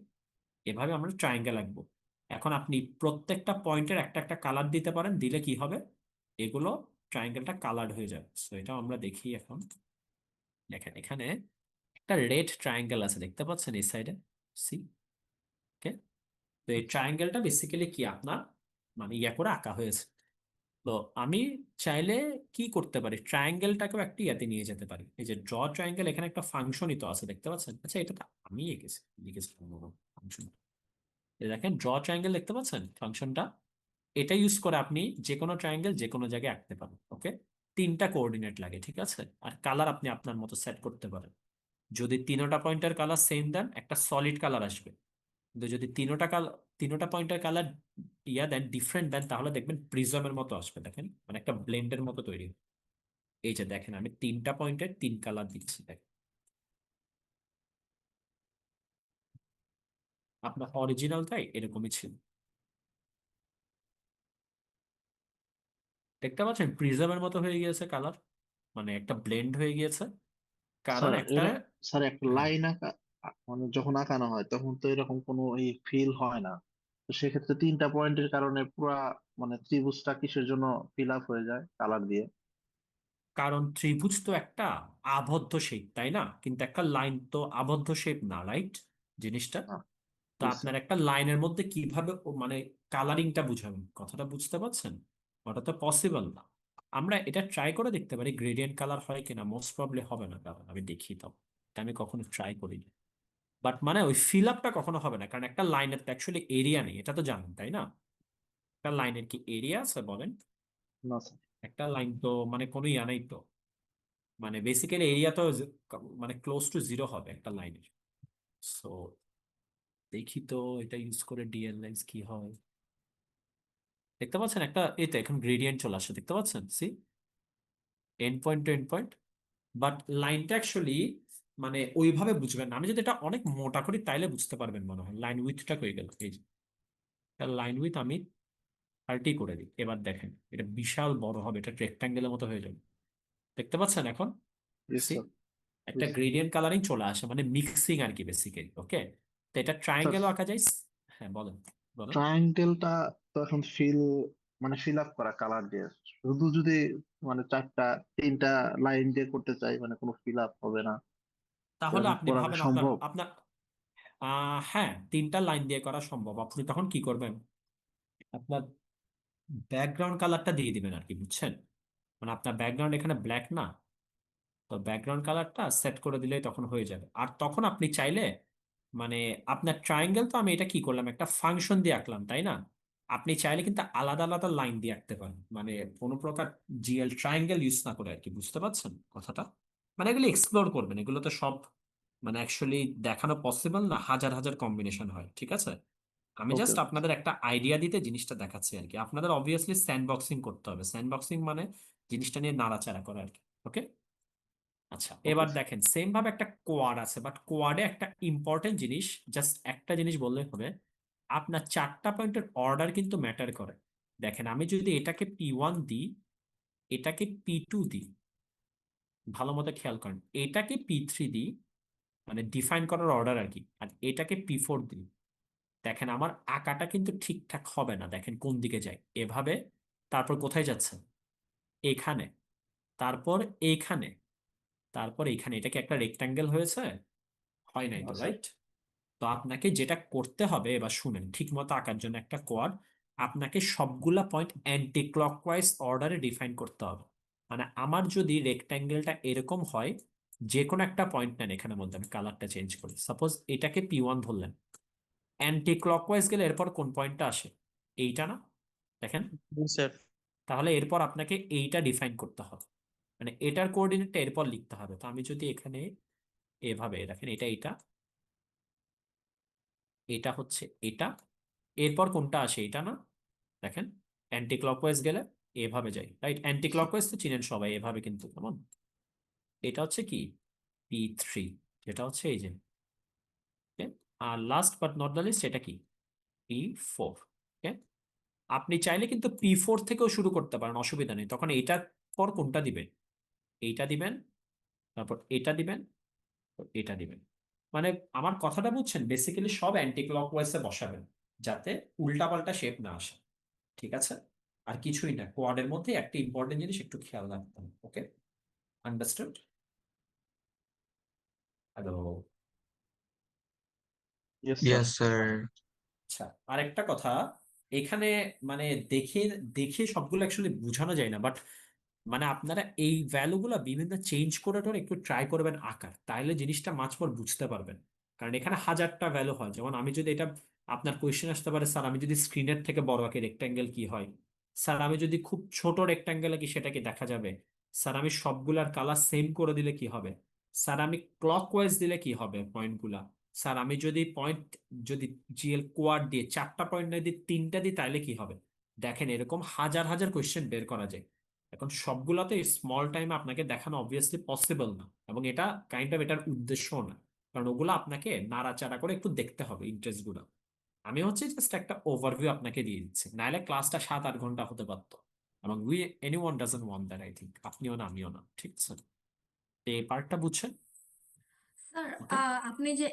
এভাবে আমরা ট্রায়াঙ্গেল আঁকবো। এখন আপনি প্রত্যেকটা পয়েন্টের একটা একটা কালার দিতে পারেন, দিলে কি হবে? এগুলো ট্রায়াঙ্গেলটা কালার্ড হয়ে যাবে। সো এটা আমরা দেখি এখন। দেখেন এখানে একটা রেড ট্রায়াঙ্গেল আছে, দেখতে পাচ্ছেন এই সাইডে? সি, ওকে। তো এই ট্রায়াঙ্গেলটা বেসিক্যালি কি আপনার মানে ইয়া করে আঁকা হয়েছে। তো আমি চাইলে কি করতে পারি, ট্রায়াঙ্গেলটাকেও একটা ইয়াতে নিয়ে যেতে পারি। এই যে ড্র ট্রায়াঙ্গেল, এখানে একটা ফাংশনই তো আছে, দেখতে পাচ্ছেন? আচ্ছা, এটা তো আমি লিখেছিলাম ফাংশন। দেখেন ড্র ট্রায়াঙ্গেল, দেখতে পাচ্ছেন ফাংশনটা? এটা ইউজ করে আপনি যে কোনো ট্রায়াঙ্গেল যে কোনো জায়গায় আঁকতে পারেন। ওকে, 3টা কোঅর্ডিনেট লাগে, ঠিক আছে? আর কালার আপনি আপনার মতো সেট করতে পারেন। যদি 3টা পয়েন্টের কালার সেম দেন একটা সলিড কালার আসবে, কিন্তু যদি 3টা পয়েন্টের কালার ইয়া দেন, ডিফারেন্ট দেন, তাহলে দেখবেন প্রিজমের মতো আসবে। দেখেন মানে একটা ব্লেন্ডের মতো তৈরি হবে। এই যে দেখেন আমি 3টা পয়েন্টের 3 কালার দিচ্ছি, দেখেন আপনার অরিজিনালটাই এরকমই ছিল। দেখতে পাচ্ছেন প্রিজমের মতো হয়ে গিয়েছে কালার, মানে একটা ব্লেন্ড হয়ে গিয়েছে, কারণ স্যার একটা। এরা স্যার একটা হ্যাঁ, লাইন আঁকা মানে যখন আঁকানো হয় তখন তো এরকম কোনো এই ফিল হয় না। তো সেক্ষেত্রে তিনটা পয়েন্টের কারণে পুরা মানে ত্রিভুজটা কিসের জন্য ফিল আপ হয়ে যায় কালার দিয়ে? কারণ ত্রিভুজ তো একটা আবদ্ধ শেপ, তাই না? কিন্তু একটা লাইন তো আবদ্ধ শেপ না, রাইট? জিনিসটা তো জি আপনার স্যার। একটা লাইনের মধ্যে কিভাবে মানে কালারিংটা বুঝাবেন, কথাটা বুঝতে পারছেন? ওটা তো পসিবল না। আমরা এটা ট্রাই করে দেখতে পারি গ্রেডিয়েন্ট কালার হয় কিনা, মোস্ট প্রবলি হবে না, কারণ আমি দেখি তো, এটা আমি কখনো ট্রাই করিনি। বাট মানে ওই ফিল আপটা কখনো হবে না, কারণ একটা লাইনের তো অ্যাকচুয়ালি এরিয়া নেই, এটা তো জানেন, তাই না? একটা লাইনের কি এরিয়া আছে বলেন? না স্যার। একটা লাইন তো মানে কোনো ইয়া নেই তো, মানে বেসিক্যালি এরিয়া তো মানে ক্লোজ টু 0 হবে একটা লাইনের। সো দেখি তো এটা ইউজ করে ডিএল লাইন্স কি হয়। দেখতে পাচ্ছেন একটা, এই তো এখন গ্রেডিয়েন্ট চলে আসছে, দেখতে পাচ্ছেন? C and point to end point. But লাইনটা অ্যাকচুয়ালি মানে ওইভাবে বুঝবেন না। আমি যদি এটা অনেক মোটা করি তাইলে বুঝতে পারবেন মনে হয়। লাইন উইথটা হয়ে গেল, এই যে লাইন উইথ আমি 30 করে দিই। এবার দেখেন এটা বিশাল বড় হবে, এটা রেক্ট্যাঙ্গেলের মতো হয়ে যাবে। দেখতে পাচ্ছেন এখন? Yes C sir. একটা গ্রেডিয়েন্ট কালারিং চলে আসে, মানে মিক্সিং আর কি বেসিক্যালি। ওকে, তো এটা স্যার ট্রায়াঙ্গেলও আঁকা যায়। হ্যাঁ বলেন বলেন। ট্রায়াঙ্গেলটা তো এখন ফিল আপ করা কালার দিয়ে, শুধু যদি মানে তিনটা লাইন দিয়ে করতে চাই, মানে কোনো ফিল আপ হবে না, তাহলে এরকম আপনি করা কি ভাবেন আপনার সম্ভব? আপনার হ্যাঁ, 3টা লাইন দিয়ে করা সম্ভব। আপনি তখন কি করবেন, আপনার ব্যাকগ্রাউন্ড কালারটা দিয়ে দিবেন আর কি, বুঝছেন? মানে আপনার ব্যাকগ্রাউন্ড এখানে ব্ল্যাক না, তো ব্যাকগ্রাউন্ড কালারটা সেট করে দিলেই তখন হয়ে যাবে। আর তখন আপনি চাইলে মানে আপনার ট্রায়াঙ্গেল, তো আমি এটা কি করলাম, একটা ফাংশন দিয়ে আঁকলাম, তাই না? আপনি চাইলে কিন্তু আলাদা আলাদা লাইন দিয়ে আঁকতে পারেন, মানে কোনো প্রকার জিএল ট্রায়াঙ্গেল ইউজ না করে আর কি, বুঝতে পারছেন কথাটা? মানে এগুলো এক্সপ্লোর করবেন, এগুলো তো সব মানে অ্যাকচুয়ালি দেখানো পসিবল না, হাজার হাজার কম্বিনেশন হয়, ঠিক আছে? আমি ওকে জাস্ট আপনাদের একটা আইডিয়া দিতে জিনিসটা দেখাচ্ছি আর কি। আপনাদের অবভিয়াসলি স্যান্ডবক্সিং করতে হবে। স্যান্ডবক্সিং মানে জিনিসটা নিয়ে নাড়াচাড়া করা আর কি। ওকে, আচ্ছা ওকে এবার দেখেন সেম ভাবে একটা কোয়াড আছে, বাট কোয়াডে একটা ইম্পর্টেন্ট জিনিস, জাস্ট একটা জিনিস বললে হবে, আপনার 4টা পয়েন্টের অর্ডার কিন্তু ম্যাটার করে। দেখেন আমি যদি এটাকে P1 দিই, এটাকে P2 দিই, ভালো মতো খেয়াল করেন, এটাকে P3 দিই, মানে ডিফাইন করার অর্ডার আর কি, আর এটাকে P4 দিই, দেখেন আমার আঁকাটা কিন্তু ঠিকঠাক হবে না। দেখেন কোন দিকে যায়, এভাবে, তারপর কোথায় যাচ্ছে, এখানে, তারপর এইখানে, তারপর এইখানে। এটা কি একটা রেক্টাঙ্গেল হয়েছে? হয় নাই তো, আচ্ছা। রাইট? তো আপনাকে যেটা করতে হবে, এবার শুনেন, ঠিক মতো আঁকার জন্য একটা কোয়াড আপনাকে সবগুলা পয়েন্ট অ্যান্টি ক্লকওয়াইজ অর্ডারে ডিফাইন করতে হবে। মানে আমার যদি রেক্ট্যাঙ্গেলটা এরকম হয়, যে কোনো একটা পয়েন্ট নেন এখানের মধ্যে, আমি কালারটা চেঞ্জ করি, সাপোজ এটাকে P1 ধরলেন, অ্যান্টি ক্লকওয়াইজ গেলে এরপর কোন পয়েন্টটা আসে, এইটা না? দেখেন, স্যার। তাহলে এরপর আপনাকে এইটা ডিফাইন করতে হবে, মানে এটার কোঅর্ডিনেটটা এরপর লিখতে হবে। তো আমি যদি এখানে এভাবে দেখেন, এটা এটা, এটা হচ্ছে এটা, এরপর কোনটা আসে, এটা না? দেখেন, অ্যান্টি ক্লকওয়াইজ গেলে এভাবে যাই, রাইট? অ্যান্টি ক্লকওয়াইজ তো চিনেন সবাই, এভাবে কিন্তু, কেমন? এটা হচ্ছে কি P3, যেটা হচ্ছে এই যে, okay? আর last but not the least এটা কি P4। ওকে, আপনি চাইলে কিন্তু P4 থেকেও শুরু করতে পারেন, অসুবিধা নেই। তখন এইটার পর কোনটা দিবেন, এইটা দিবেন, তারপর এটা দিবেন, এটা দিবেন। মানে আমার কথাটা বুঝছেন? বেসিক্যালি সব অ্যান্টি ক্লকওয়াইজে বসাবেন, যাতে উল্টাপাল্টা শেপ না আসে, ঠিক আছে? আর কিছুই না, কোয়াডের মধ্যে একটা ইম্পর্টেন্ট জিনিস একটু খেয়াল রাখতে হবে। Okay, understood? Hello? Yes sir. Yes sir. আচ্ছা, আরেকটা কথা, এখানে মানে দেখে দেখে সবগুলো অ্যাকচুয়ালি বোঝানো যায় না, বাট মানে আপনারা এই ভ্যালুগুলো বিভিন্ন চেঞ্জ করে টোরে একটু ট্রাই করবেন আঁকার, তাহলে জিনিসটা মাঝ পর বুঝতে পারবেন। কারণ এখানে হাজারটা ভ্যালু হয়, যেমন আমি যদি এটা, আপনার কোয়েশ্চেন আসতে পারে, স্যার আমি যদি স্ক্রিনের থেকে বড় আঁকি রেক্ট্যাঙ্গেল কি হয়? স্যার আমি যদি খুব ছোট রেক্ট্যাঙ্গেল আঁকি সেটা কি দেখা যাবে? স্যার আমি সবগুলার কালার সেম করে দিলে কি হবে? স্যার আমি ক্লকওয়াইজ দিলে কি হবে পয়েন্টগুলা? স্যার আমি যদি পয়েন্ট, যদি জিএল কোয়াড দিয়ে 4টা পয়েন্ট না দিয়ে 3টা দিই তাহলে কি হবে? দেখেন এরকম হাজার হাজার কোয়েশ্চেন বের করা যায়। এখন সবগুলাতে স্মল টাইমে আপনাকে দেখানো অবভিয়াসলি পসিবল না, এবং এটা কাইন্ড অফ এটার উদ্দেশ্যও না, কারণ ওগুলো আপনাকে নাড়াচাড়া করে একটু দেখতে হবে ইন্টারেস্ট গুলো। আমি হচ্ছে জাস্ট একটা ওভারভিউ আপনাকে দিয়ে দিচ্ছি, নাহলে ক্লাসটা 7-8 ঘন্টা হতে পারতো, এবং anyone doesn't want that, I think আপনিও না আমিও না, ঠিক আছে? তো এই পার্টটা বুঝছেন? স্যার ওকে, আপনি যে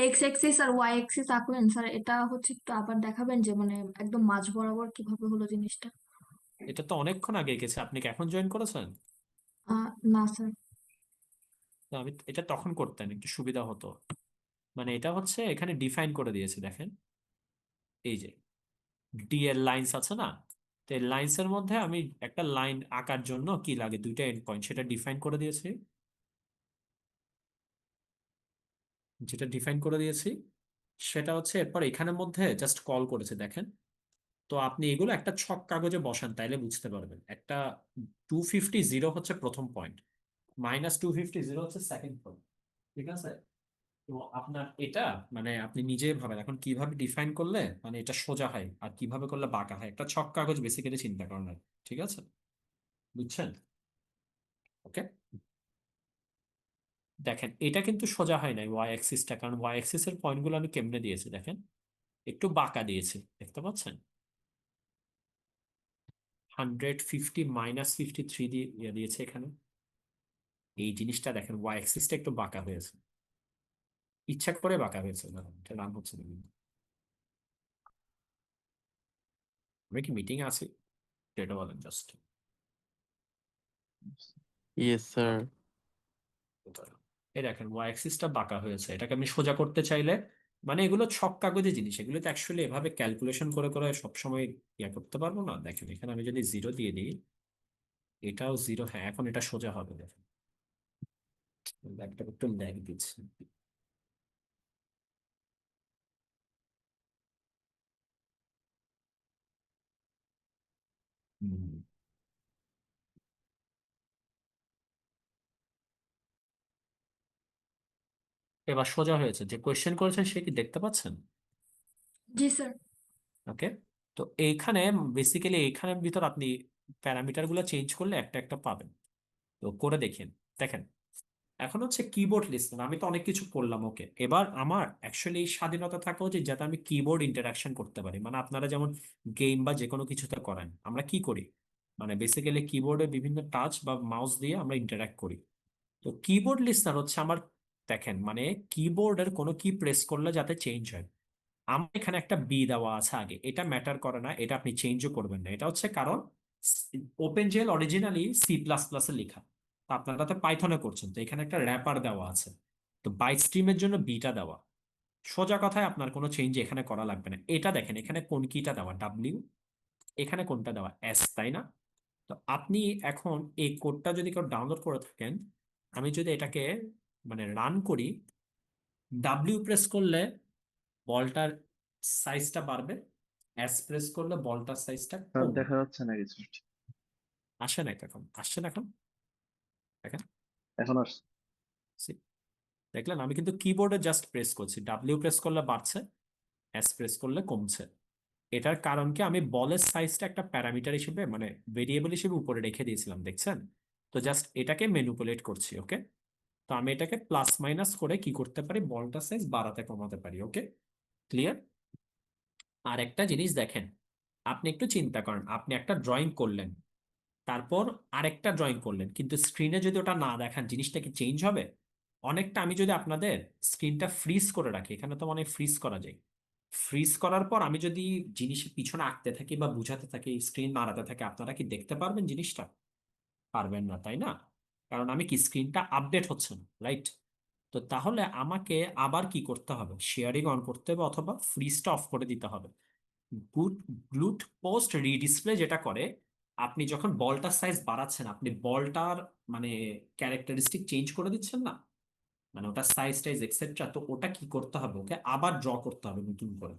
এক্স এক্সিস আর ওয়াই এক্সিস আঁকলেন স্যার, এটা হচ্ছে একটু আবার দেখাবেন যে মানে একদম মাঝ বরাবর কিভাবে হলো জিনিসটা? এটা তো অনেকক্ষণ আগে গেছে, আপনি কি এখন জয়েন করেছেন? না স্যার। তো আমি এটা তখন করতেন একটু সুবিধা হতো। মানে এটা হচ্ছে এখানে ডিফাইন করে দিয়েছে, দেখেন এই যে ডিএল লাইন্স আছে না, তো এই লাইন্স এর মধ্যে আমি একটা লাইন আঁকার জন্য কি লাগে, 2টা এন্ড পয়েন্ট, সেটা ডিফাইন করে দিয়েছি, যেটা ডিফাইন করে দিয়েছি সেটা হচ্ছে এরপর এখানের মধ্যে জাস্ট কল করেছে, দেখেন। তো আপনি এগুলো একটা ছক কাগজে বসান, তাইলে বুঝতে পারবেন। একটা 250 হচ্ছে প্রথম পয়েন্ট, -250 হচ্ছে সেকেন্ড পয়েন্ট, ঠিক আছে? তো আপনার এটা মানে আপনি নিজেই ভাবেন এখন কিভাবে ডিফাইন করলে মানে এটা সোজা হয় আর কিভাবে করলে বাঁকা হয়, একটা ছক কাগজ বেসিক্যালি চিন্তা করেন আর কি। ঠিক আছে, বুঝছেন? ওকে, দেখেন এটা কিন্তু সোজা হয় নাই ওয়াই অ্যাক্সিসটা, কারণ ওয়াই অ্যাক্সিসের পয়েন্টগুলো আমি কেমনে দিয়েছি দেখেন, একটু বাঁকা দিয়েছি, দেখতে পাচ্ছেন? 150 -53 দিয়ে দিয়েছে এখানে। এই জিনিসটা দেখেন ওয়াই অ্যাক্সিসটা একটু বাঁকা হয়েছে, ইচ্ছা করে বাঁকা হয়েছে না, এটা রান হচ্ছে না কিন্তু। আমি কি মিটিং আছি সেটা বলেন জাস্ট। Yes sir. এই দেখেন ওয়াই অ্যাক্সিসটা বাঁকা হয়েছে, এটাকে আমি সোজা করতে চাইলে মানে এগুলো ছক কাগজে জিনিস, এগুলো তো অ্যাকচুয়ালি এভাবে ক্যালকুলেশন করে করে সবসময় ইয়া করতে পারবো না। দেখেন এখানে আমি যদি 0 দিয়ে দিই, এটাও 0, হ্যাঁ এখন এটা সোজা হবে। দেখেন একটা একটু ল্যাগ দিচ্ছে। হুম, এবার সোজা হয়েছে, যে কোয়েশ্চেন করেছেন সে কি দেখতে পাচ্ছেন? জি স্যার। ওকে, তো এইখানে বেসিক্যালি এইখানের ভিতর আপনি প্যারামিটার গুলো চেঞ্জ করলে একটা একটা পাবেন। তো করে দেখেন, দেখেন এখন হচ্ছে কিবোর্ড লিসনার, আমি তো অনেক কিছু করলাম। ওকে, এবার আমার অ্যাকচুয়ালি এই স্বাধীনতা থাকা উচিত যাতে আমি কিবোর্ড ইন্টারাকশন করতে পারি। মানে আপনারা যেমন গেম বা যে কোনো কিছুতে করেন, আমরা কি করি মানে বেসিক্যালি কিবোর্ডে বিভিন্ন টাচ বা মাউস দিয়ে আমরা ইন্টারাক্ট করি। তো কিবোর্ড লিসনার হচ্ছে আমার, দেখেন মানে কিবোর্ডের কোনো কি প্রেস করলে যাতে চেঞ্জ হয়। আমার এখানে একটা বি দেওয়া আছে আগে, এটা ম্যাটার করে না, এটা আপনি চেঞ্জও করবেন না। এটা হচ্ছে কারণ ওপেন জেল অরিজিনালি C++ এ লেখা, তো আপনারা তো পাইথনে করছেন, তো এখানে একটা র্যাপার দেওয়া আছে, তো বাইট স্ট্রিমের জন্য বিটা দেওয়া। সোজা কথায় আপনার কোনো চেঞ্জ এখানে করা লাগবে না। এটা দেখেন এখানে কোন কিটা দেওয়া ডাব্লিউ, এখানে কোনটা দেওয়া এস, তাই না? তো আপনি এখন এই কোডটা যদি কেউ ডাউনলোড করে থাকেন, আমি যদি এটাকে মানে রান করি, ডাব্লিউ প্রেস করলে বলটার সাইজটা বাড়বে, এস প্রেস করলে বলটার সাইজটা স্যার কমবে। দেখা যাচ্ছে না কিছু। আসে না এখন, আসছে না এখন, দেখেন। এখন আসছে। See? দেখলেন আমি কিন্তু কিবোর্ডে জাস্ট প্রেস করছি, ডাব্লিউ প্রেস করলে বাড়ছে, এস প্রেস করলে কমছে। এটার কারণ কি, আমি বলের সাইজটা একটা প্যারামিটার হিসেবে মানে ভেরিয়েবল হিসেবে উপরে রেখে দিয়েছিলাম, দেখছেন? তো জাস্ট এটাকে ম্যানিপুলেট করছি। ওকে, তো আমি এটাকে প্লাস মাইনাস করে কি করতে পারি, বলটার সাইজ বাড়াতে কমাতে পারি। ওকে, ক্লিয়ার? আর একটা জিনিস দেখেন, আপনি একটু চিন্তা করেন, আপনি একটা ড্রয়িং করলেন, তারপর আরেকটা ড্রয়িং করলেন, কিন্তু স্ক্রিনে যদি ওটা না দেখান জিনিসটা কি চেঞ্জ হবে? অনেকটা। আমি যদি আপনাদের স্ক্রিনটা ফ্রিজ করে রাখি, এখানে তো মানে ফ্রিজ করা যায়, ফ্রিজ করার পর আমি যদি জিনিসের পিছনে আঁকতে থাকি বা বুঝাতে থাকি, স্ক্রিন নাড়াতে থাকি, আপনারা কি দেখতে পারবেন জিনিসটা? পারবেন না, তাই না? কারণ আমি কি, স্ক্রিনটা আপডেট হচ্ছে না, রাইট? তো তাহলে আমাকে আবার কি করতে হবে, শেয়ারিং অন করতে হবে অথবা ফ্রিজটা অফ করে দিতে হবে। গুড গ্লুট পোস্ট রিডিসপ্লে যেটা করে, আপনি যখন বলটার সাইজ বাড়াচ্ছেন, আপনি বলটার মানে ক্যারেক্টারিস্টিক চেঞ্জ করে দিচ্ছেন না, মানে ওটার সাইজ টাইজ এক্সেট্রা, তো ওটা কি করতে হবে, ওকে আবার ড্র করতে হবে নতুন করে,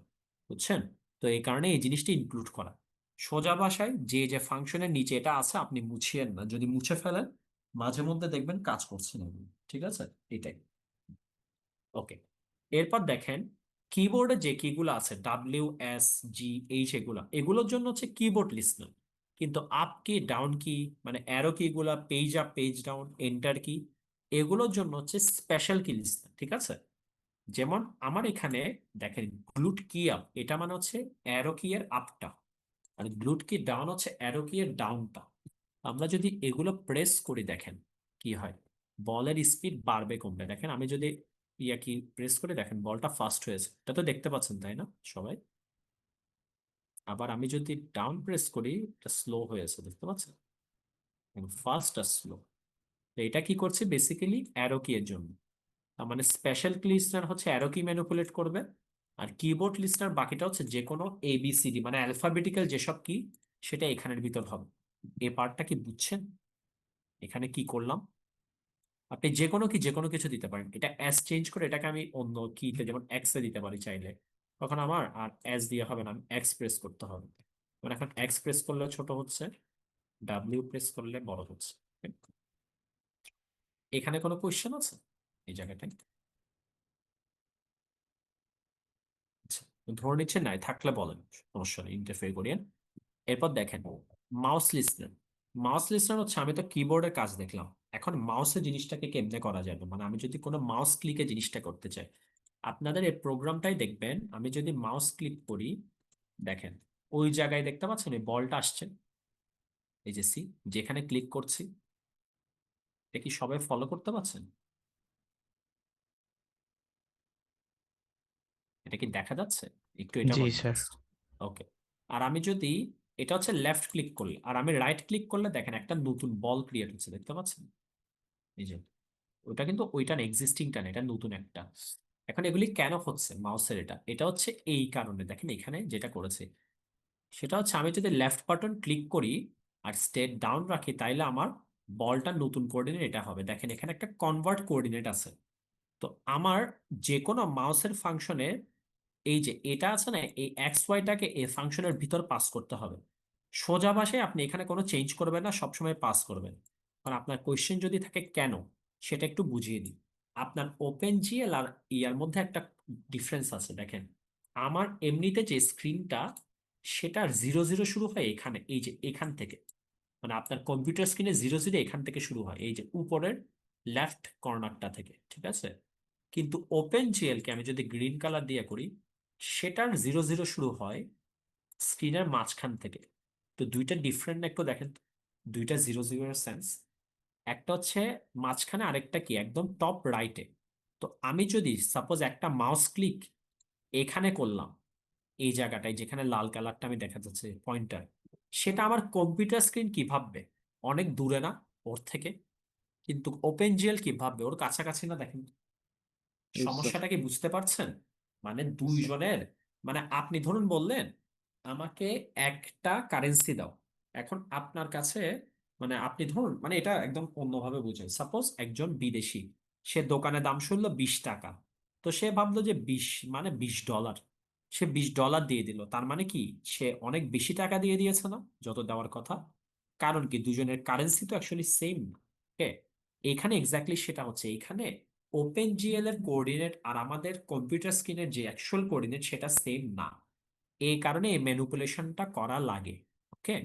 বুঝছেন? তো এই কারণে এই জিনিসটা ইনক্লুড করা। সোজা ভাষায় যে যে ফাংশনের নিচে এটা আছে আপনি মুছিয়েন না, যদি মুছে ফেলেন মাঝে মধ্যে দেখবেন কাজ করছে না এগুলো। ঠিক আছে, এটাই। ওকে, এরপর দেখেন কিবোর্ডে যে কিগুলো আছে WSG এইচ, এগুলোর জন্য হচ্ছে কিবোর্ড লিসনার। কিন্তু আপ কি, ডাউন কি, মানে অ্যারো কি গুলা, page up page down, enter কি, এগুলোর জন্য হচ্ছে স্পেশাল কি লিসনার। ঠিক আছে, যেমন আমার এখানে দেখেন গ্লুট কি আপ, এটা মানে হচ্ছে অ্যারো কি এর আপটা, আর গ্লুট কি ডাউন হচ্ছে অ্যারো কি এর ডাউনটা। আমরা যদি এগুলো প্রেস করি দেখেন কি হয়, বলের স্পিড বাড়বে কমবে। দেখেন আমি যদি ইয়া কি প্রেস করে, দেখেন বলটা ফাস্ট হয়েছে, এটা তো দেখতে পাচ্ছেন তাই না সবাই? আবার আমি যদি ডাউন প্রেস করি, এটা স্লো হয়েছে, দেখতে পাচ্ছেন? ফাস্ট আর স্লো। তো এটা কি করছে বেসিক্যালি অ্যারো কি এর জন্য। তার মানে স্পেশাল কি লিস্টার হচ্ছে অ্যারো কি ম্যানিপুলেট করবে, আর কিবোর্ড লিস্টার বাকিটা হচ্ছে যে কোনো ABCD মানে অ্যালফাবেটিক্যাল যেসব কি, সেটা এখানের ভিতর হবে। এই পার্টটা কি বুঝছেন এখানে কি করলাম? আপনি যে কোনো কিছু দিতে পারেন, এটা এস চেঞ্জ করে এটাকে আমি অন্য কিতে যেমন এক্স এ দিতে পারি চাইলে, তখন আমার আর এস দিয়ে হবে না, আমি এক্স প্রেস করতে হবে। মানে এখন এক্স প্রেস করলে ছোট হচ্ছে, ডাব্লিউ প্রেস করলে বড় হচ্ছে। এখানে কোনো কোয়েশ্চেন আছে এই জায়গাটায়? ধরে নিচ্ছে নাই, থাকলে বলেন, সমস্যা নেই, ইন্টারফেয়ার করিয়েন। এরপর দেখেন মাউস লিস্টেনার। মাউস লিস্টেনার হচ্ছে, আমি তো কিবোর্ডের কাজ দেখলাম, এখন মাউসের জিনিসটাকে কেমনে করা যাবে, মানে আমি যদি কোনো মাউস ক্লিকে জিনিসটা করতে চাই, আপনাদের এই প্রোগ্রামটাই দেখবেন, আমি যদি মাউস ক্লিক করি, দেখেন ওই জায়গায় দেখতে পাচ্ছেন এই বলটা আসছে, এই যে সি, যেখানে ক্লিক করছি, এটা কি সবাই ফলো করতে পারছেন? এটা কি দেখা যাচ্ছে? একটু এটা জি বলেন স্যার। জাস্ট। ওকে। আর আমি যদি, এটা হচ্ছে লেফট ক্লিক করলে, আর আমি রাইট ক্লিক করলে দেখেন একটা নতুন বল ক্রিয়েট হচ্ছে, দেখতে পাচ্ছেন? এই যে ওটা কিন্তু ওইটা না, এক্সিস্টিংটা না, এটা নতুন একটা। এখন এগুলি কেন হচ্ছে মাউসের, এটা এটা হচ্ছে এই কারণে, দেখেন এখানে যেটা করেছে সেটা হচ্ছে, আমি যদি লেফট বাটন ক্লিক করি আর স্টেট ডাউন রাখি, তাইলে আমার বলটা নতুন কোঅর্ডিনেট এটা হবে। দেখেন এখানে একটা কনভার্ট কোঅর্ডিনেট আছে। তো আমার যে কোনো মাউসের ফাংশনে এই যে এটা আছে না, এই এক্স ওয়াইটাকে এই ফাংশনের ভিতর পাস করতে হবে। সোজা ভাষায় আপনি এখানে কোনো চেঞ্জ করবেন না, সবসময় পাস করবেন। কারণ আপনার কোয়েশ্চেন যদি থাকে কেন, সেটা একটু বুঝিয়ে দিই। আপনার ওপেন জিএল আর ইয়ার মধ্যে একটা ডিফারেন্স আছে, দেখেন আমার এমনিতে যে স্ক্রিনটা, সেটা 0 0 শুরু হয় এখানে, এই যে এখান থেকে, মানে আপনার কম্পিউটার স্ক্রিনে 0 0 এখান থেকে শুরু হয়, এই যে উপরের লেফট কর্নারটা থেকে, ঠিক আছে? কিন্তু ওপেন জিএল কে আমি যদি গ্রিন কালার দিয়ে করি, সেটার 0 0 শুরু হয় স্ক্রিনের মাঝখান থেকে। তো দুইটা ডিফারেন্ট একটু দেখেন তো, দুইটা 0 0 এর সেন্স, একটা হচ্ছে মাঝখানে, আরেকটা কি একদম টপ রাইটে। তো আমি যদি সাপোজ একটা মাউস ক্লিক এখানে করলাম, এই জায়গাটায় যেখানে লাল কালারটা আমি দেখা যাচ্ছে পয়েন্টার, সেটা আমার কম্পিউটার স্ক্রিন কি ভাববে? অনেক দূরে না ওর থেকে? কিন্তু ওপেন জিএল কি ভাববে? ওর কাছাকাছি না, দেখেন স্যার। সমস্যাটা কি বুঝতে পারছেন? মানে স্যার। দুইজনের, মানে আপনি ধরুন বললেন আমাকে একটা কারেন্সি দাও, এখন আপনার কাছে, মানে আপনি ধরুন, মানে এটা একদম অন্যভাবে বুঝে, সাপোজ একজন বিদেশি, সে দোকানে দাম শুনলো 20 টাকা, তো সে ভাবলো যে 20 মানে $20, সে $20 দিয়ে দিল, তার মানে কি সে অনেক বেশি টাকা দিয়ে দিয়েছে না যত দেওয়ার কথা? কারণ কি দুজনের কারেন্সি তো অ্যাকচুয়ালি সেম। ওকে, এখানে এক্স্যাক্টলি সেটা হচ্ছে, এখানে ওপেন জিএল এর কোঅর্ডিনেট আর আমাদের কম্পিউটার স্ক্রিনের যে অ্যাকচুয়াল কোঅর্ডিনেট সেটা সেম না। এই কারণে এই ম্যানিপুলেশনটা করা লাগে। ওকে,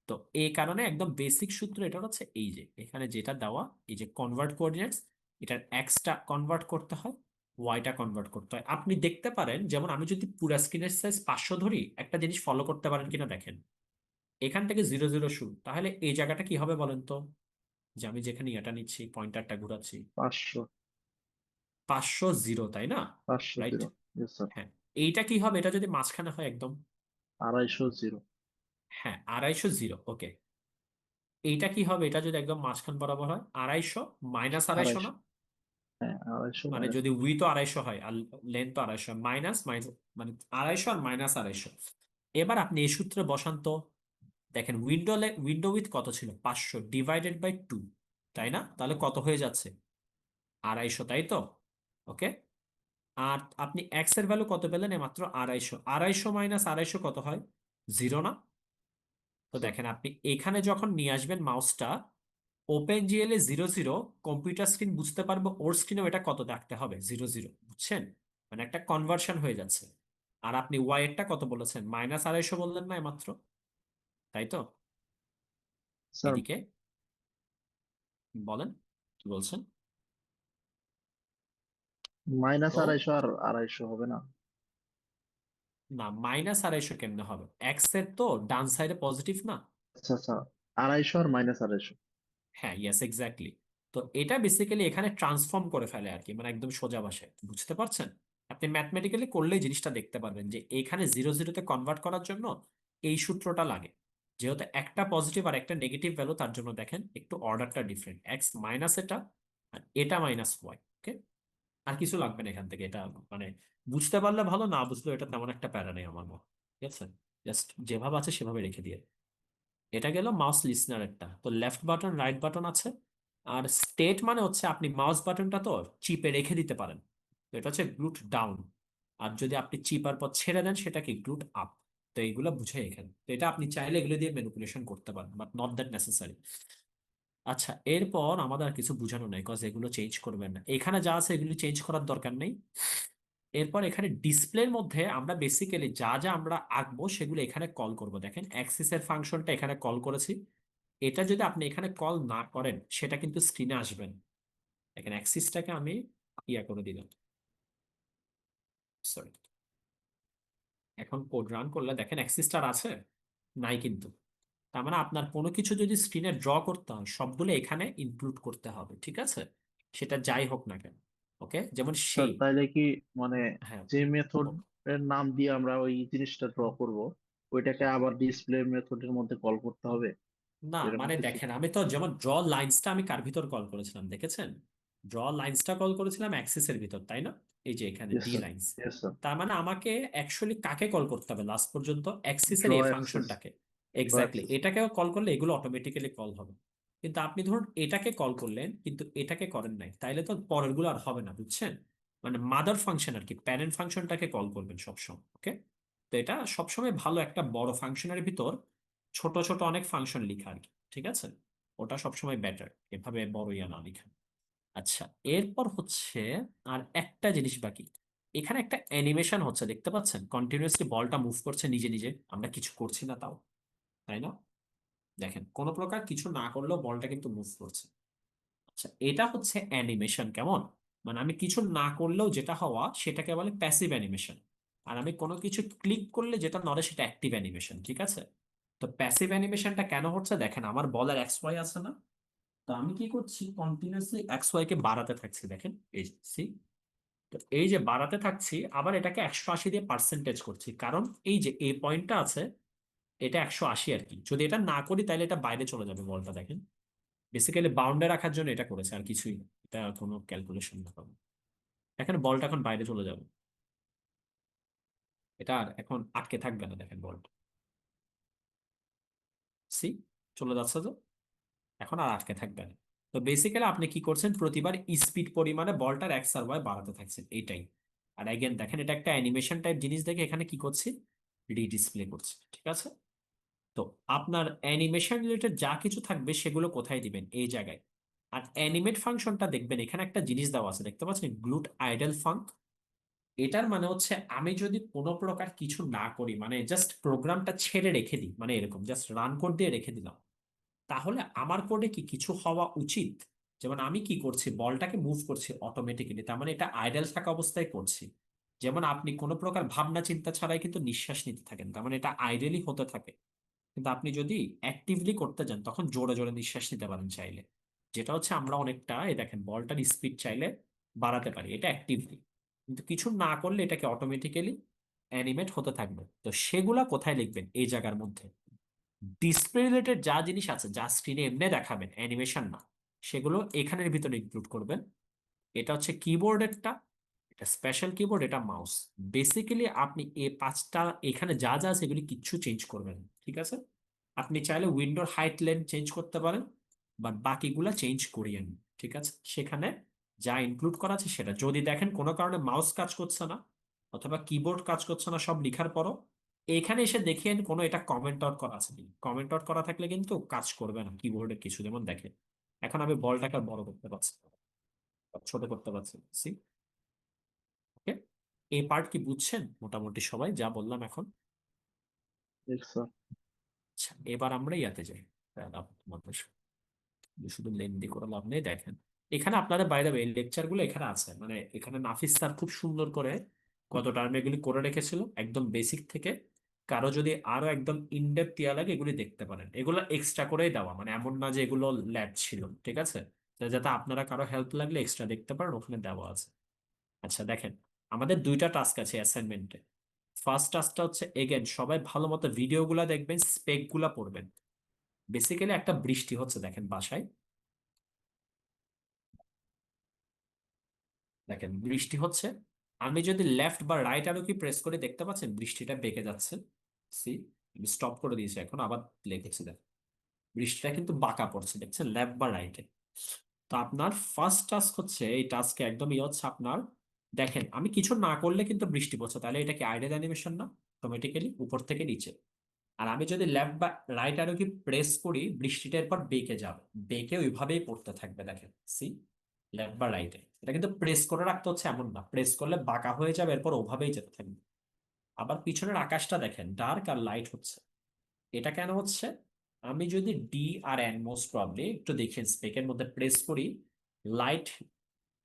তো এই কারণে একদম বেসিক সূত্র এটা হচ্ছে, এই যে এখানে যেটা দেওয়া, এই যে কনভার্ট কোঅর্ডিনেটস, এটার এক্সটা কনভার্ট করতে হয়, ওয়াইটা কনভার্ট করতে হয়। আপনি দেখতে পারেন, যেমন আমি যদি পুরা স্ক্রিনের সাইজ 500 ধরি, একটা জিনিস ফলো করতে পারেন কিনা দেখেন, এখান থেকে 0 0 শুরু, তাহলে এই জায়গাটা কি হবে বলেন তো? যে আমি যেখানে এটা নিচ্ছি, পয়েন্টারটা ঘুরাচ্ছি, 500। 500 তাই না? 500 রাইট। জিরো। Yes sir. হ্যাঁ, এইটা কি হবে, এটা যদি মাঝখানে হয় একদম? 250 জিরো। হ্যাঁ, 250, ওকে। এইটা কি হবে, এটা যদি একদম মাঝখান বরাবর হয়? 250 মাইনাস 250 না? 250। হ্যাঁ, 250 মানে মাইনাস। যদি উইথ 250 হয় আর লেন্থ 250, মাইনাস মাইনাস, মানে 250 আর মাইনাস 250। এবার আপনি এই সূত্রে বসান তো, দেখেন উইন্ডো উইথ কত ছিল? 500 ডিভাইডেড বাই 2, তাই না? তাহলে কত হয়ে যাচ্ছে? 250, তাই তো? ওকে, আর আপনি এক্স এর ভ্যালু কত পেলেন? মাত্র 250। 250 মাইনাস 250 কত হয়? 0 না? তো স্যার। দেখেন আপনি এখানে যখন নিয়ে আসবেন মাউসটা, ওপেন জিএল এ 0 0, কম্পিউটার স্ক্রিন বুঝতে পারবো ওর স্ক্রিনেও এটা কত রাখতে হবে? 0 0, বুঝছেন? মানে একটা কনভার্সন হয়ে যাচ্ছে। আর আপনি ওয়াই এরটা কত বলেছেন? মাইনাস 250 বললেন না মাত্র, তাই তো? স্যার, এদিকে বলেন কি বলছেন। মাইনাস তো 250 আর 250 হবে না? না, মাইনাস 250 কেমনে হবে? এক্স এর তো ডান সাইডে পজিটিভ না? আচ্ছা আচ্ছা, 250 আর মাইনাস 250। হ্যাঁ, ইয়েস এক্স্যাক্টলি। তো এটা বেসিক্যালি এখানে ট্রান্সফর্ম করে ফেলে আর কি, মানে একদম সোজা ভাষায়, বুঝতে পারছেন? আপনি ম্যাথমেটিক্যালি করলেই জিনিসটা দেখতে পারবেন যে এখানে 0 0 তে কনভার্ট করার জন্য এই সূত্রটা লাগে। যেহেতু একটা পজিটিভ আর একটা নেগেটিভ ভ্যালু, তার জন্য দেখেন একটু অর্ডারটা ডিফারেন্ট, এক্স মাইনাস এটা আর এটা মাইনাস ওয়াই। ওকে, আর কিছু লাগবে না এখান থেকে, এটা মানে বুঝতে পারলে ভালো, না বুঝলেও এটা তেমন একটা প্যারা নেই আমার মনে হয়। ঠিক আছে, জাস্ট যেভাবে আছে সেভাবে রেখে দিয়ে। এটা গেল মাউস লিসনারেরটা। তো লেফট বাটন রাইট বাটন আছে। আর স্টেট মানে হচ্ছে আপনি মাউস বাটনটা তো চিপে রেখে দিতে পারেন, তো এটা হচ্ছে গ্লুট ডাউন। আর যদি আপনি চিপার পর ছেড়ে দেন, সেটাকে গ্লুট আপ। তো এইগুলো বুঝে এখানে, তো এটা আপনি চাইলে এগুলো দিয়ে ম্যানিপুলেশন করতে পারেন, বাট নট দ্যাট নেসেসারি। আচ্ছা, এরপর আমাদের আর কিছু বোঝানো নাই, কজ এগুলো চেঞ্জ করবেন না, এখানে যা আছে এগুলো চেঞ্জ করার দরকার নেই। এরপর এখানে ডিসপ্লের মধ্যে আমরা বেসিক্যালি যা যা আমরা আঁকবো সেগুলো এখানে কল করব। দেখেন অ্যাক্সিসের ফাংশনটা এখানে কল করেছি। এটা যদি আপনি এখানে কল না করেন সেটা কিন্তু স্ক্রিনে আসবেন। দেখেন অ্যাক্সিসটাকে আমি ইয়া করে দিলাম, সরি। এখন কোড রান করলে দেখেন অ্যাক্সিসটা আছে নাই কিন্তু। তার মানে আপনার কোনো কিছু যদি স্ক্রিনে ড্র করতে হয় সবগুলো এখানে ইনক্লুড করতে হবে, ঠিক আছে, সেটা যাই হোক না কেন। ওকে, যেমন স্যার সেই, তাইলে কি মানে হ্যাঁ, যে মেথড ও- এর নাম দিয়ে আমরা ওই জিনিসটা ড্র করব ওইটাকে আবার ডিসপ্লে মেথডের মধ্যে কল করতে হবে না এরকম মানে কিছু? দেখেন আমি তো যেমন ড্র লাইন্সটা আমি কার ভিতর কল করেছিলাম দেখেছেন? ড্র লাইন্সটা কল করেছিলাম অ্যাক্সিসের ভিতর, তাই না? এই যে এখানে yes D sir, lines. Yes sir. তার মানে আমাকে অ্যাকচুয়ালি কাকে কল করতে হবে লাস্ট পর্যন্ত? অ্যাক্সিসের ড্র এই অ্যাক্সেস, ফাংশনটাকে। Draw exactly, axes. এটাকেও কল করলে এগুলো অটোমেটিক্যালি কল হবে। কিন্তু আপনি ধরুন এটাকে কল করলেন কিন্তু এটাকে করেন নাই, তাইলে তো পরেরগুলো আর হবে না, বুঝছেন? মানে মাদার ফাংশন আর কি, প্যারেন্ট ফাংশনটাকে কল করবেন সবসময়। ওকে, তো এটা সবসময় ভালো একটা বড় ফাংশনের ভিতর ছোট ছোট অনেক ফাংশন লিখা আর কি, ঠিক আছে? ওটা সবসময় বেটার, এভাবে বড় ইয়া না লিখা। আচ্ছা, এরপর হচ্ছে আর একটা জিনিস বাকি। এখানে একটা অ্যানিমেশন হচ্ছে, দেখতে পাচ্ছেন? কন্টিনিউয়াসলি বলটা মুভ করছে নিজে নিজে, আমরা কিছু করছি না তাও, তাই না? দেখেন কোনো প্রকার কিছু না করলেও বলটা কিন্তু মুভ করছে। আচ্ছা, এটা হচ্ছে অ্যানিমেশন, কেমন? মানে আমি কিছু না করলেও যেটা হওয়া সেটাকে বলে প্যাসিভ অ্যানিমেশন। আর আমি কোনো কিছু ক্লিক করলে যেটা নড়ে সেটা অ্যাক্টিভ অ্যানিমেশন, ঠিক আছে? তো প্যাসিভ অ্যানিমেশনটা কেন হচ্ছে দেখেন, আমার বলের এক্স ওয়াই আছে না? তো আমি কি করছি, কন্টিনিউয়াসলি এক্স ওয়াই কে বাড়াতে থাকছি, দেখেন এই যে সি। তো এই যে বাড়াতে থাকছি, আবার এটাকে 180 দিয়ে পার্সেন্টেজ করছি, কারণ এই যে এই পয়েন্টটা আছে এটা 180 আর কি। যদি এটা না করি তাহলে এটা বাইরে চলে যাবে বলটা, দেখেন। বেসিক্যালি বাউন্ডে রাখার জন্য এটা করেছে, আর কিছুই না, এটা কোনো ক্যালকুলেশন না পাবো। এখানে বলটা এখন বাইরে চলে যাবে, এটা আর এখন আটকে থাকবে না, দেখেন বলটা সি চলে যাচ্ছে তো, এখন আর আটকে থাকবে না। তো বেসিক্যালি আপনি কি করছেন, প্রতিবার স্পিড পরিমাণে বলটার এক্স আর ওয়াই বাড়াতে থাকছেন, এইটাই। আর এগেন দেখেন এটা একটা অ্যানিমেশন টাইপ জিনিস দেখে এখানে কি করছি, রিডিসপ্লে করছি, ঠিক আছে? তো আপনার অ্যানিমেশন রিলেটেড যা কিছু থাকবে সেগুলো কোথায় দিবেন, এই জায়গায়। আর অ্যানিমেট ফাংশনটা দেখবেন এখানে একটা জিনিস দেওয়া আছে, দেখতে পাচ্ছেন, গ্লুট আইডল ফাঙ্ক। এটার মানে হচ্ছে আমি যদি কোনো প্রকার কিছু না করি, মানে জাস্ট প্রোগ্রামটা ছেড়ে রেখে দিই, মানে এরকম জাস্ট রান কোড দিয়ে রেখে দিলাম, তাহলে আমার কোডে কি কিছু হওয়া উচিত? যেমন আমি কি করছি, বলটাকে মুভ করছি অটোমেটিক্যালি, তার মানে এটা আইডল থাকা অবস্থায় করছি। যেমন আপনি কোনো প্রকার ভাবনা চিন্তা ছাড়াই কিন্তু নিঃশ্বাস নিতে থাকেন, তার মানে এটা আইডেলি হতে থাকে। কিন্তু আপনি যদি অ্যাক্টিভলি করতে যান তখন জোরে জোরে নিঃশ্বাস নিতে পারেন চাইলে, যেটা হচ্ছে আমরা অনেকটা এই দেখেন বলটার স্পিড চাইলে বাড়াতে পারি, এটা অ্যাক্টিভলি। কিন্তু কিছু না করলে এটাকে অটোমেটিক্যালি অ্যানিমেট হতে থাকবে। তো সেগুলা কোথায় লিখবেন, এই জায়গার মধ্যে। ডিসপ্লে রিলেটেড যা জিনিস আছে যা স্ক্রিনে এমনি দেখাবেন অ্যানিমেশন না, সেগুলো এখানের ভিতরে ইনক্লুড করবেন। এটা হচ্ছে কিবোর্ডেরটা, এটা স্পেশাল কিবোর্ড, এটা মাউস। বেসিক্যালি আপনি এই পাঁচটা এখানে যা যা আছে এগুলি কিচ্ছু চেঞ্জ করবেন না, ঠিক আছে? আপনি চাইলে উইন্ডোর হাইট লেন্থ চেঞ্জ করতে পারেন, বাট বাকিগুলা চেঞ্জ করিয়েন, ঠিক আছে? সেখানে যা ইনক্লুড করা আছে সেটা, যদি দেখেন কোনো কারণে মাউস কাজ করছে না অথবা কিবোর্ড কাজ করছে না সব লিখার পরও, এখানে এসে দেখেন কোনো এটা কমেন্ট আউট করা আছে কিনা। কমেন্ট আউট করা থাকলে কিন্তু কাজ করবে না কিবোর্ডের কিছু। যেমন দেখেন এখন আমি বলটাকে আর বড় করতে পারছি না, ছোট করতে পারছি, সি। ওকে, এই পার্ট কি বুঝছেন মোটামুটি সবাই যা বললাম এখন? Yes sir. আচ্ছা, এবার আমরা ইয়াতে যাই। তোমাদের শুধু লেন্দি করে লাভ নেই, দেখেন এখানে আপনাদের বাইরে এই লেকচার গুলো এখানে আছে, মানে এখানে নাফিস স্যার খুব সুন্দর করে কত টার্ম এগুলি করে রেখেছিল একদম বেসিক থেকে। কারো যদি আরো একদম ইনডেপথ ইয়া লাগে এগুলি দেখতে পারেন, এগুলো এক্সট্রা করেই দেওয়া, মানে এমন না যে এগুলো ল্যাব ছিল, ঠিক আছে? তো যাতে আপনারা কারো হেল্প লাগলে এক্সট্রা দেখতে পারেন, ওখানে দেওয়া আছে। আচ্ছা দেখেন, আমাদের দুইটা টাস্ক আছে অ্যাসাইনমেন্টে। ফার্স্ট টাস্কটা হচ্ছে এগেন সবাই ভালো মতো ভিডিওগুলো দেখবেন, স্পেক গুলা পড়বেন। বেসিক্যালি একটা বৃষ্টি হচ্ছে দেখেন বাসায়, দেখেন বৃষ্টি হচ্ছে। আমি যদি লেফট বা রাইট আরো কি প্রেস করে, দেখতে পাচ্ছেন বৃষ্টিটা বেঁকে যাচ্ছে। সি, আমি স্টপ করে দিয়েছি, এখন আবার লিখেছি দেখ, বৃষ্টিটা কিন্তু বাঁকা পড়ছে, দেখছেন, লেফট বা রাইটে। তো আপনার ফার্স্ট টাস্ক হচ্ছে, এই টাস্কে একদম ইয়ে হচ্ছে আপনার, দেখেন আমি কিছু না করলে কিন্তু বৃষ্টি পড়ছে, তাহলে এটা কি আইডল অ্যানিমেশন না? অটোমেটিক্যালি উপর থেকে নিচে। আর আমি যদি লেফট বা রাইট আরো কি প্রেস করি, বৃষ্টিটা এরপর বেঁকে যাবে, বেঁকে ওইভাবেই পড়তে থাকবে, দেখেন সি। লেফট বা রাইটে। এটা কিন্তু প্রেস করে রাখতে হচ্ছে এমন না, প্রেস করলে বাঁকা হয়ে যাবে, এরপর ওভাবেই যেতে থাকবে। আবার পিছনের আকাশটা দেখেন ডার্ক আর লাইট হচ্ছে। এটা কেন হচ্ছে? আমি যদি ডি আর এন মোস্ট প্রবলি একটু দেখেন স্পেকের মধ্যে প্রেস করি, লাইট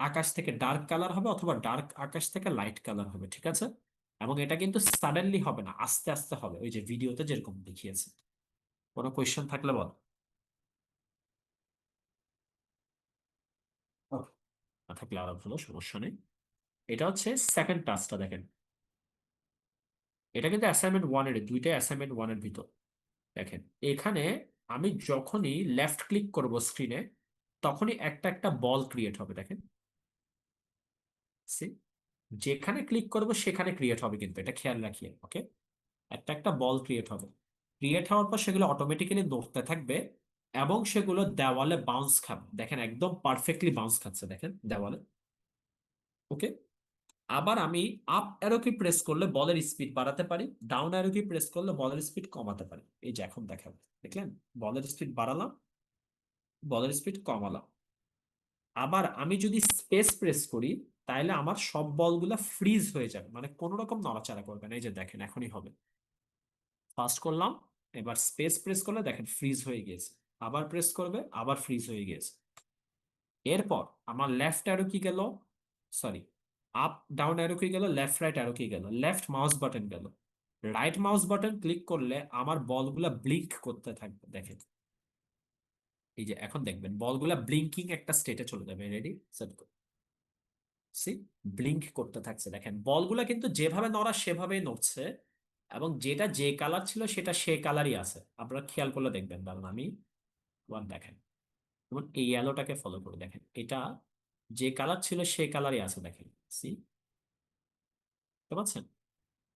আকাশ থেকে ডার্ক কালার হবে অথবা ডার্ক আকাশ থেকে লাইট কালার হবে, ঠিক আছে? এবং এটা কিন্তু সাডেনলি হবে না, আস্তে আস্তে হবে, ওই যে ভিডিওতে যেরকম দেখিয়েছে। কোনো কোয়েশ্চেন থাকলে বল। না থাকলে আরো ভালো, সমস্যা নেই। এটা হচ্ছে সেকেন্ড টাস্কটা দেখেন, এটা কিন্তু অ্যাসাইনমেন্ট ওয়ানের, দুইটাই অ্যাসাইনমেন্ট ওয়ানের ভিতর। দেখেন এখানে আমি যখনই লেফট ক্লিক করব স্ক্রিনে, তখনই একটা একটা বল ক্রিয়েট হবে, দেখেন। See? যেখানে ক্লিক করব সেখানে ক্রিয়েট হবে, কিন্তু এটা খেয়াল রাখিয়ে, ওকে? একটা একটা বল ক্রিয়েট হবে। ক্রিয়েট হওয়ার পর সেগুলো অটোমেটিক্যালি নড়তে থাকবে এবং সেগুলো দেওয়ালে বাউন্স খাবে, দেখেন একদম পারফেক্টলি বাউন্স খাচ্ছে, দেখেন দেওয়ালে। ওকে, আবার আমি আপ অ্যারো কি প্রেস করলে বলের স্পিড বাড়াতে পারি, ডাউন অ্যারো কি প্রেস করলে বলের স্পিড কমাতে পারি। এই যে এখন দেখাবো, দেখলেন বলের স্পিড বাড়ালাম, বলের স্পিড কমালাম। আবার আমি যদি স্পেস প্রেস করি, তাহলে আমার সব বলগুলা ফ্রিজ হয়ে যাবে, মানে কোনো রকম নড়াচড়া করবে না। এই যে দেখেন এখনই হবে, ফার্স্ট করলাম, এবার স্পেস প্রেস করলে দেখেন ফ্রিজ হয়ে গিয়েছে, আবার প্রেস করবে আবার ফ্রিজ হয়ে গিয়েছে। এরপর আমার লেফট অ্যারো কি গেল, সরি আপ ডাউন অ্যারো কি গেল, লেফট রাইট অ্যারো কি গেল, লেফট মাউস বাটন গেল। রাইট মাউস বাটন ক্লিক করলে আমার বলগুলা ব্লিঙ্ক করতে থাকবে, দেখেন এই যে এখন দেখবেন বলগুলা ব্লিঙ্কিং একটা স্টেটে চলে যাবে। রেডি, সেট, সি, ব্লিঙ্ক করতে থাকছে, দেখেন বলগুলা কিন্তু যেভাবে নড়া সেভাবেই নড়ছে এবং যেটা যে কালার ছিল সেটা সে কালারই আছে। আপনারা খেয়াল করলে দেখবেন, দাঁড়ান আমি ওয়ান দেখেন, যেমন এই অ্যালোটাকে ফলো করে দেখেন, এটা যে কালার ছিল সে কালারই আছে, দেখেন সি, বুঝতে পারছেন?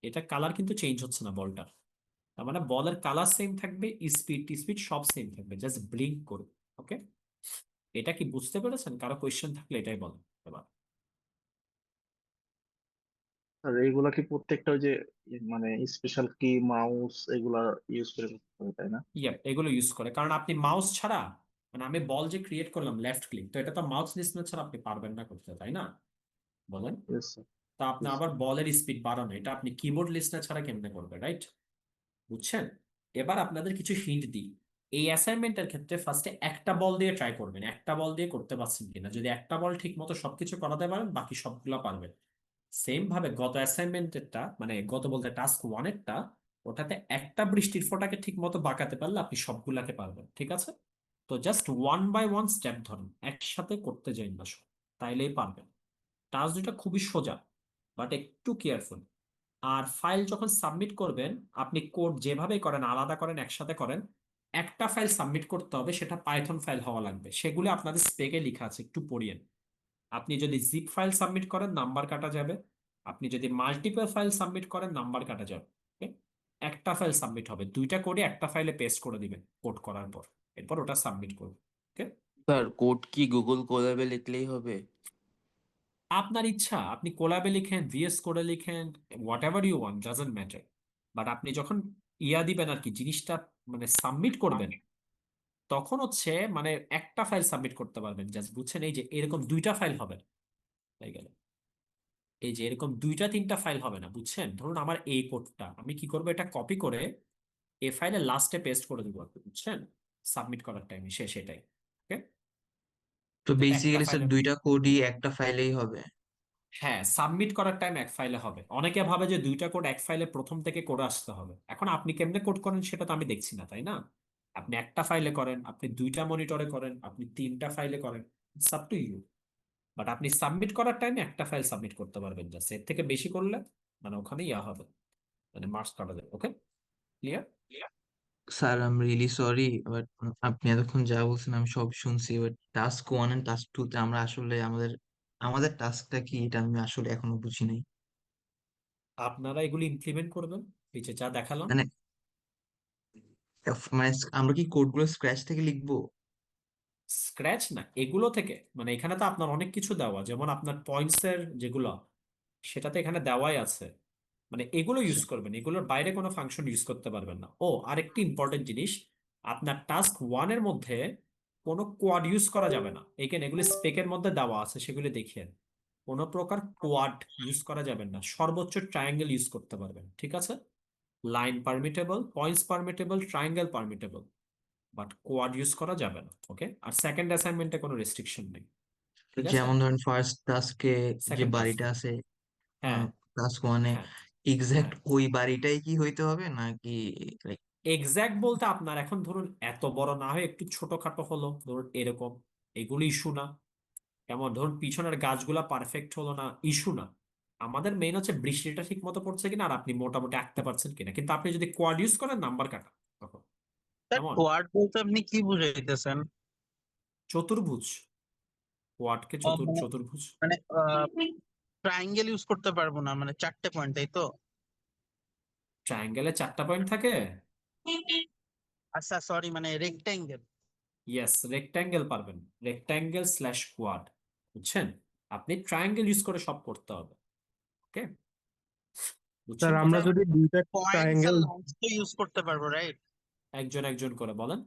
এটা কালার কিন্তু চেঞ্জ হচ্ছে না বলটার, তার মানে বলের কালার সেম থাকবে, স্পিড স্পিড সব সেম থাকবে, জাস্ট ব্লিঙ্ক করবে। ওকে, এটা কি বুঝতে পেরেছেন? কারো কোয়েশ্চেন থাকলে এটাই বলেন এবার। আর এইগুলা কি প্রত্যেকটা ওই যে মানে স্পেশাল কি মাউস এগুলা ইউজ করে করতে হবে, তাই না? ইয়া, এগুলো ইউজ করে, কারণ আপনি মাউস ছাড়া, মানে আমি বল যে ক্রিয়েট করলাম লেফট ক্লিক, তো এটা তো মাউস লিস্টেন ছাড়া আপনি পারবেন না করতে, তাই না? বলেন। Yes sir. তা আপনি আবার বলের স্পিড বাড়ানো, এটা আপনি কিবোর্ড লিস্টেন ছাড়া কেমনে করবেন, রাইট? বুঝছেন? এবার আপনাদের কিছু হিন্ট দিই। এই অ্যাসাইনমেন্টের ক্ষেত্রে ফার্স্টে একটা বল দিয়ে ট্রাই করবেন, একটা বল দিয়ে করতে পারছেন কিনা। যদি একটা বল ঠিক মতো সবকিছু করাতে পারেন, বাকি সবগুলো পারবেন। সেম ভাবে গত অ্যাসাইনমেন্টেরটা, মানে গত বলতে টাস্ক ওয়ানেরটা, ওটাতে একটা বৃষ্টির ফোঁটাকে ঠিক মতো বাঁকাতে পারলে আপনি সবগুলাকে পারবেন, ঠিক আছে? তো just one by one step ধরুন, একসাথে করতে যাই না সব, তাইলেই পারবেন। টাস্ক দুটা খুবই সোজা, বাট একটু কেয়ারফুল। আর ফাইল যখন সাবমিট করবেন, আপনি কোড যেভাবে করেন, আলাদা করেন একসাথে করেন, একটা ফাইল সাবমিট করতে হবে, সেটা পাইথন ফাইল হওয়া লাগবে। সেগুলো আপনাদের স্পেকে লেখা আছে, একটু পড়িয়েন। আপনি যদি জিপ ফাইল সাবমিট করেন নাম্বার কাটা যাবে, আপনি যদি মাল্টিপল ফাইল সাবমিট করেন নাম্বার কাটা যাবে। Okay? একটা ফাইল সাবমিট হবে, দুইটা কোডে একটা ফাইলে পেস্ট করে দিবেন কোড করার পর, এরপর ওটা সাবমিট করবেন। ওকে, স্যার কোড কি গুগল কোল্যাবে লিখলেই হবে? আপনার ইচ্ছা, আপনি কোলাবে লিখেন, ভিএস কোডে লিখেন, whatever you want, doesn't matter. But আপনি যখন ইয়া দিবেন আর কি, জিনিসটা মানে সাবমিট করবেন, তখন হচ্ছে মানে একটা ফাইল সাবমিট করতে পারবেন, জাস্ট বুঝছেন? এই যে এরকম দুইটা ফাইল হবে, হয়ে গেল। এই যে এরকম দুইটা তিনটা ফাইল হবে না, বুঝছেন? ধরুন আমার এই কোডটা, আমি কি করবো, এটা কপি করে এই ফাইলে লাস্টে পেস্ট করে দিব আর কি, বুঝছেন? সাবমিট করার টাইমে শেষ, এটাই। ওকে, তো যাতে একটা বেসিক্যালি স্যার ফাইলে, দুইটা কোডই একটা ফাইলেই হবে। হ্যাঁ সাবমিট করার টাইম এক ফাইলে হবে। অনেকে ভাবে যে দুইটা কোড এক ফাইলে প্রথম থেকে করে আসতে হবে। এখন আপনি কেমনে কোড করেন সেটা তো আমি দেখছি না, তাই না? আপনি একটা ফাইলে করেন, আপনি দুইটা মনিটরে করেন, আপনি তিনটা ফাইলে করেন, it's up to you. But আপনি সাবমিট করার টাইমে একটা ফাইল সাবমিট করতে পারবেন, জাস্ট এর থেকে বেশি করলে মানে ওখানে ইয়া হবে, মানে মার্কস কাটা যাবে। Okay, clear? Sir I am really sorry, but আপনি এতক্ষণ যা বলছেন আমি সব শুনছি, but task one and task two তে আমরা আসলে আমাদের আমাদের টাস্কটা কি এটা আমি আসলে এখনো বুঝি নাই। আপনারা এগুলি ইমপ্লিমেন্ট করবেন, এই যে যা দেখালাম। মানে মানে আমরা কি কোডগুলো স্ক্র্যাচ থেকে লিখবো? স্ক্র্যাচ না, এগুলো থেকে, মানে এখানে তো আপনার অনেক কিছু দেওয়া, যেমন আপনার পয়েন্টস এর যেগুলো, সেটাতে এখানে দেওয়াই আছে। মানে এগুলো আচ্ছা। ইউজ করবেন, এগুলোর বাইরে কোনো ফাংশন ইউজ করতে পারবেন না। ও আরেকটি ইম্পর্টেন্ট জিনিস, আপনার টাস্ক ওয়ান এর মধ্যে কোনো কোয়াড ইউজ করা যাবে না। এখানে এগুলি স্পেকের মধ্যে দেওয়া আছে, সেগুলি দেখিয়ে কোনো প্রকার কোয়াড ইউজ করা যাবে না, সর্বোচ্চ ট্রায়াঙ্গেল ইউজ করতে পারবেন, ঠিক আছে? Line permittable, points permittable, triangle permittable, but quad use করা যাবে না। ওকে, আর সেকেন্ড অ্যাসাইনমেন্টে কোনো রেস্ট্রিকশন নেই, ঠিক আছে? যেমন ধরেন ফার্স্ট টাস্কে যে সেকেন্ড টাস্ক, বাড়িটা আছে হ্যাঁ টাস্ক ওয়ানে, হ্যাঁ এক্সাক্ট হ্যাঁ, ওই বাড়িটাই কি হইতে হবে নাকি like, এক্সাক্ট বলতে আপনার এখন ধরুন এত বড় না হয় একটু ছোটখাটো হলো, ধরুন এরকম, এগুলো ইস্যু না। কেমন ধরুন পিছনের গাছগুলা পারফেক্ট হলো না, ইস্যু না। আমাদের মেইন হচ্ছে বৃষ্টিটা ঠিক মতো পড়ছে কিনা আর আপনি মোটামুটি আঁকতে পারছেন কিনা। কিন্তু আপনি যদি কোয়াড ইউজ করেন নাম্বার কাটা তখন। স্যার কেমন? কোয়াড বলতে আপনি কি বুঝাইতেছেন? চতুর্ভুজ, কোয়াডকে চতুর্ভুজ। মানে ট্রায়াঙ্গেল ইউজ করতে পারবো না, মানে 4টে পয়েন্ট, তাই তো? ট্রায়াঙ্গেলে 4টা পয়েন্ট থাকে। আচ্ছা সরি, মানে রেক্টাঙ্গেল। ইয়েস, রেক্ট্যাঙ্গেল পারবেন, রেক্ট্যাঙ্গেল স্ল্যাশ কোয়াড, বুঝছেন? আপনি ট্রায়াঙ্গেল ইউজ করে সব করতে হবে। ওকে, বুঝছেন স্যার আমরা কথা? যদি দুইটা পয়েন্টস আর ট্রায়াঙ্গেল লাইনস তো ইউজ করতে পারবো, রাইট? একজন একজন করে বলেন।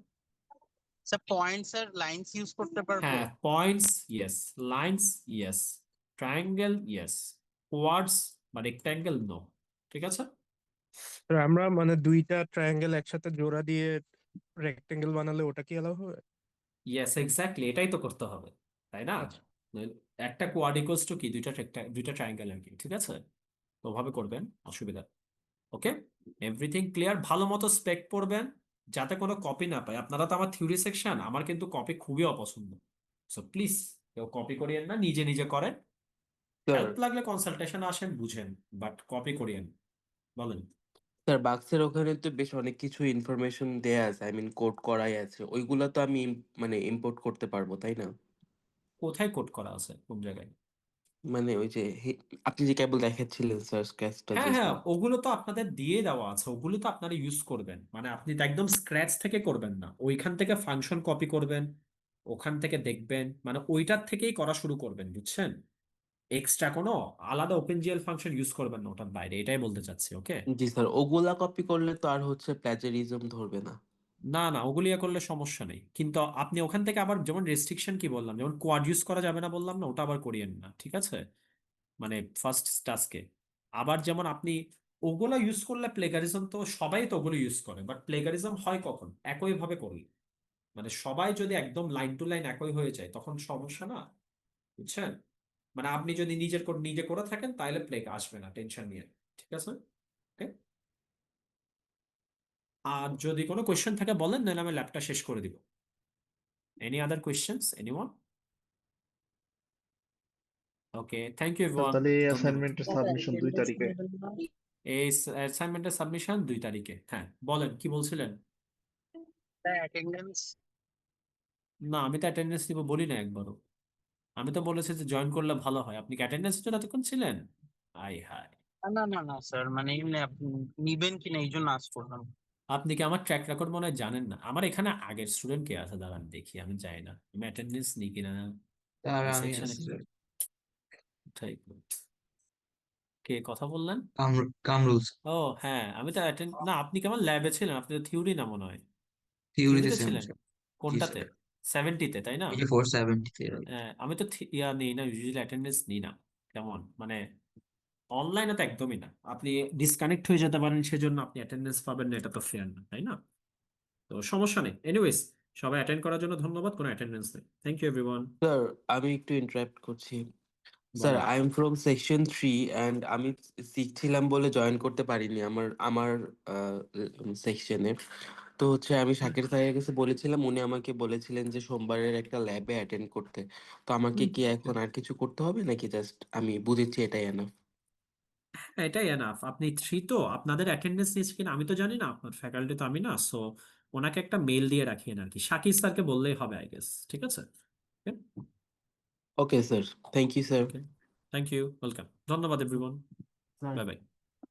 স্যার পয়েন্টস আর লাইনস ইউজ করতে পারবো? হ্যাঁ, points yes, lines yes, triangle yes, quads বা রেক্ট্যাঙ্গেল নো, ঠিক আছে? আমরা মানে দুইটা ট্রায়াঙ্গেল একসাথে জোড়া দিয়ে রেক্টেঙ্গেল বানালে ওটা কি এলাও হবে? ইয়েস এক্স্যাক্টলি, এটাই তো করতে হবে, তাই না? আচ্ছা একটা কোয়াড ইকুয়ালস টু কি, দুইটা ট্রায়াঙ্গেল আর কি, ঠিক আছে? তো ওভাবে করবেন, অসুবিধা। ওকে, এভরিথিং ক্লিয়ার? ভালো মতো স্পেক পড়বেন যাতে কোনো কপি না পায়। আপনারা তো আমার থিওরি সেকশন, আমার কিন্তু কপি খুবই অপছন্দ। সো প্লিজ কেউ কপি করিয়েন না, নিজে নিজে করেন। স্যার হেল্প লাগলে কনসালটেশন আসেন, বুঝেন, বাট কপি করিয়েন। বলেন। স্যার বাক্সের ওখানে তো বেশ অনেক কিছু ইনফরমেশন দেয়া আছে, আই মিন কোড করাই আছে, ওইগুলা তো আমি মানে ইম্পোর্ট করতে পারবো তাই না? কোথায় কোড করা আছে, কোন জায়গায়? মানে ওই যে আপনি যে কেবল দেখাচ্ছিলেন স্যার স্কেচটা হ্যাঁ জাস্ট হ্যাঁ, নাও। ওগুলো তো আপনাদের দিয়ে দেওয়া আছে, ওগুলো তো আপনারা ইউজ করবেন। মানে আপনি তো একদম স্ক্র্যাচ থেকে করবেন না, ওইখান থেকে ফাংশন কপি করবেন, ওখান থেকে দেখবেন, মানে ওইটার থেকেই করা শুরু করবেন, বুঝছেন? এক্সট্রা কোনো আলাদা ওপেন জিএল ফাংশন ইউজ করবেন না ওটার বাইরে, এটাই বলতে চাচ্ছি। ওকে, জি স্যার, ওগুলা কপি করলে তো আর হচ্ছে প্ল্যাজারিজম ধরবে না। না না, ওগুলিয়া করলে সমস্যা নেই, কিন্তু আপনি ওখান থেকে আবার যেমন রেস্ট্রিকশন কি বললাম, যেমন কোয়াড ইউজ করা যাবে না বললাম না, ওটা আবার করিয়েন না, ঠিক আছে? মানে ফার্স্ট টাস্কে আবার যেমন আপনি ওগুলো ইউজ করলে প্লেগারিজম, তো সবাই তো ওগুলো ইউজ করে, বাট প্লেগারিজম হয় কখন, একই ভাবে করলে। মানে সবাই যদি একদম লাইন টু লাইন একই হয়ে যায় তখন সমস্যা না, বুঝছেন? মানে আপনি যদি নিজে করে থাকেন তাহলে প্লেগ আসবে না, টেনশন নিয়ে, ঠিক আছে? ওকে, আর যদি কোনো কোয়েশ্চেন থাকে বলেন, নাহলে আমি ল্যাবটা শেষ করে দিব। Any other questions, anyone? Okay, thank you everyone, তাহলে এই ধন্যবাদ। অ্যাসাইনমেন্টের সাবমিশন 2 তারিখে। এই অ্যাসাইনমেন্টের সাবমিশন 2 তারিখে, হ্যাঁ বলেন কি বলছিলেন? অ্যাটেন্ডেন্স। না, আমি তো অ্যাটেন্ডেন্স নিব বলি না একবারও। আমি তো বলেছি যে জয়েন করলে ভালো হয়। আপনি কি অ্যাটেন্ডেন্সের জন্য এতক্ষণ ছিলেন? আই হায়, না না না স্যার, মানে এমনি আপনি নিবেন কিনা এই জন্য আজ করলাম। আপনি কি আমার ট্র্যাক রেকর্ড মনে হয় জানেন না? আমার এখানে আগের স্টুডেন্ট কে আছে দাঁড়ান দেখি, আমি যাই না আমি অ্যাটেন্ডেন্স নিই কিনা তার এই আমি সেকশনে। আছি স্যার। কে কথা বললেন? কামরুল ও হ্যাঁ, আমি তো অ্যাটেন্ড না, আপনি কেমন ল্যাবে ছিলেন? আপনি তো থিওরি না মনে হয়, থিওরিতে থিওরিতে সেম ছিলেন? স্যার। জি কোনটাতে? স্যার, 70-তে তাই না? 8470 রাইট। হ্যাঁ, আমি তো নিই না, ইউজুয়ালি অ্যাটেন্ডেন্স নিই না। কেমন মানে অনলাইনে তো একদমই না, আপনি ডিসকানেক্ট হয়ে যেতে পারেন, সেজন্য আপনি অ্যাটেন্ডেন্স পাবেন না, এটা তো ফেয়ার না, তাই না? তো সমস্যা নেই, এনিওয়েজ সবাই অ্যাটেন্ড করার জন্য ধন্যবাদ, কোনো অ্যাটেন্ডেন্স নেই। Thank you everyone. স্যার আমি একটু ইন্টারাপ্ট করছি। স্যার বলেন। I am from section 3 and আমি শিখছিলাম বলে জয়েন করতে পারিনি আমার আমার সেকশনে। তো হচ্ছে আমি শাকির স্যারের কাছে বলেছিলাম, উনি আমাকে বলেছিলেন যে সোমবারের একটা ল্যাবে অ্যাটেন্ড করতে। তো আমাকে কি এখন আর কিছু করতে হবে নাকি জাস্ট আমি বুঝেছি এটাই এনাফ? হ্যাঁ, এটাই এনাফ। আপনি 3 তো, আপনাদের অ্যাটেন্ডেন্স নিয়েছে কিনা আমি তো জানি না, আপনার ফ্যাকাল্টি তো আমি না, সো ওনাকে একটা মেল দিয়ে রাখিয়েন আর কি, শাকির স্যারকে বললেই হবে আই গেস, ঠিক আছে? Okay sir, thank you sir. Okay, thank you, welcome, ধন্যবাদ এভরিওয়ান, বাই বাই।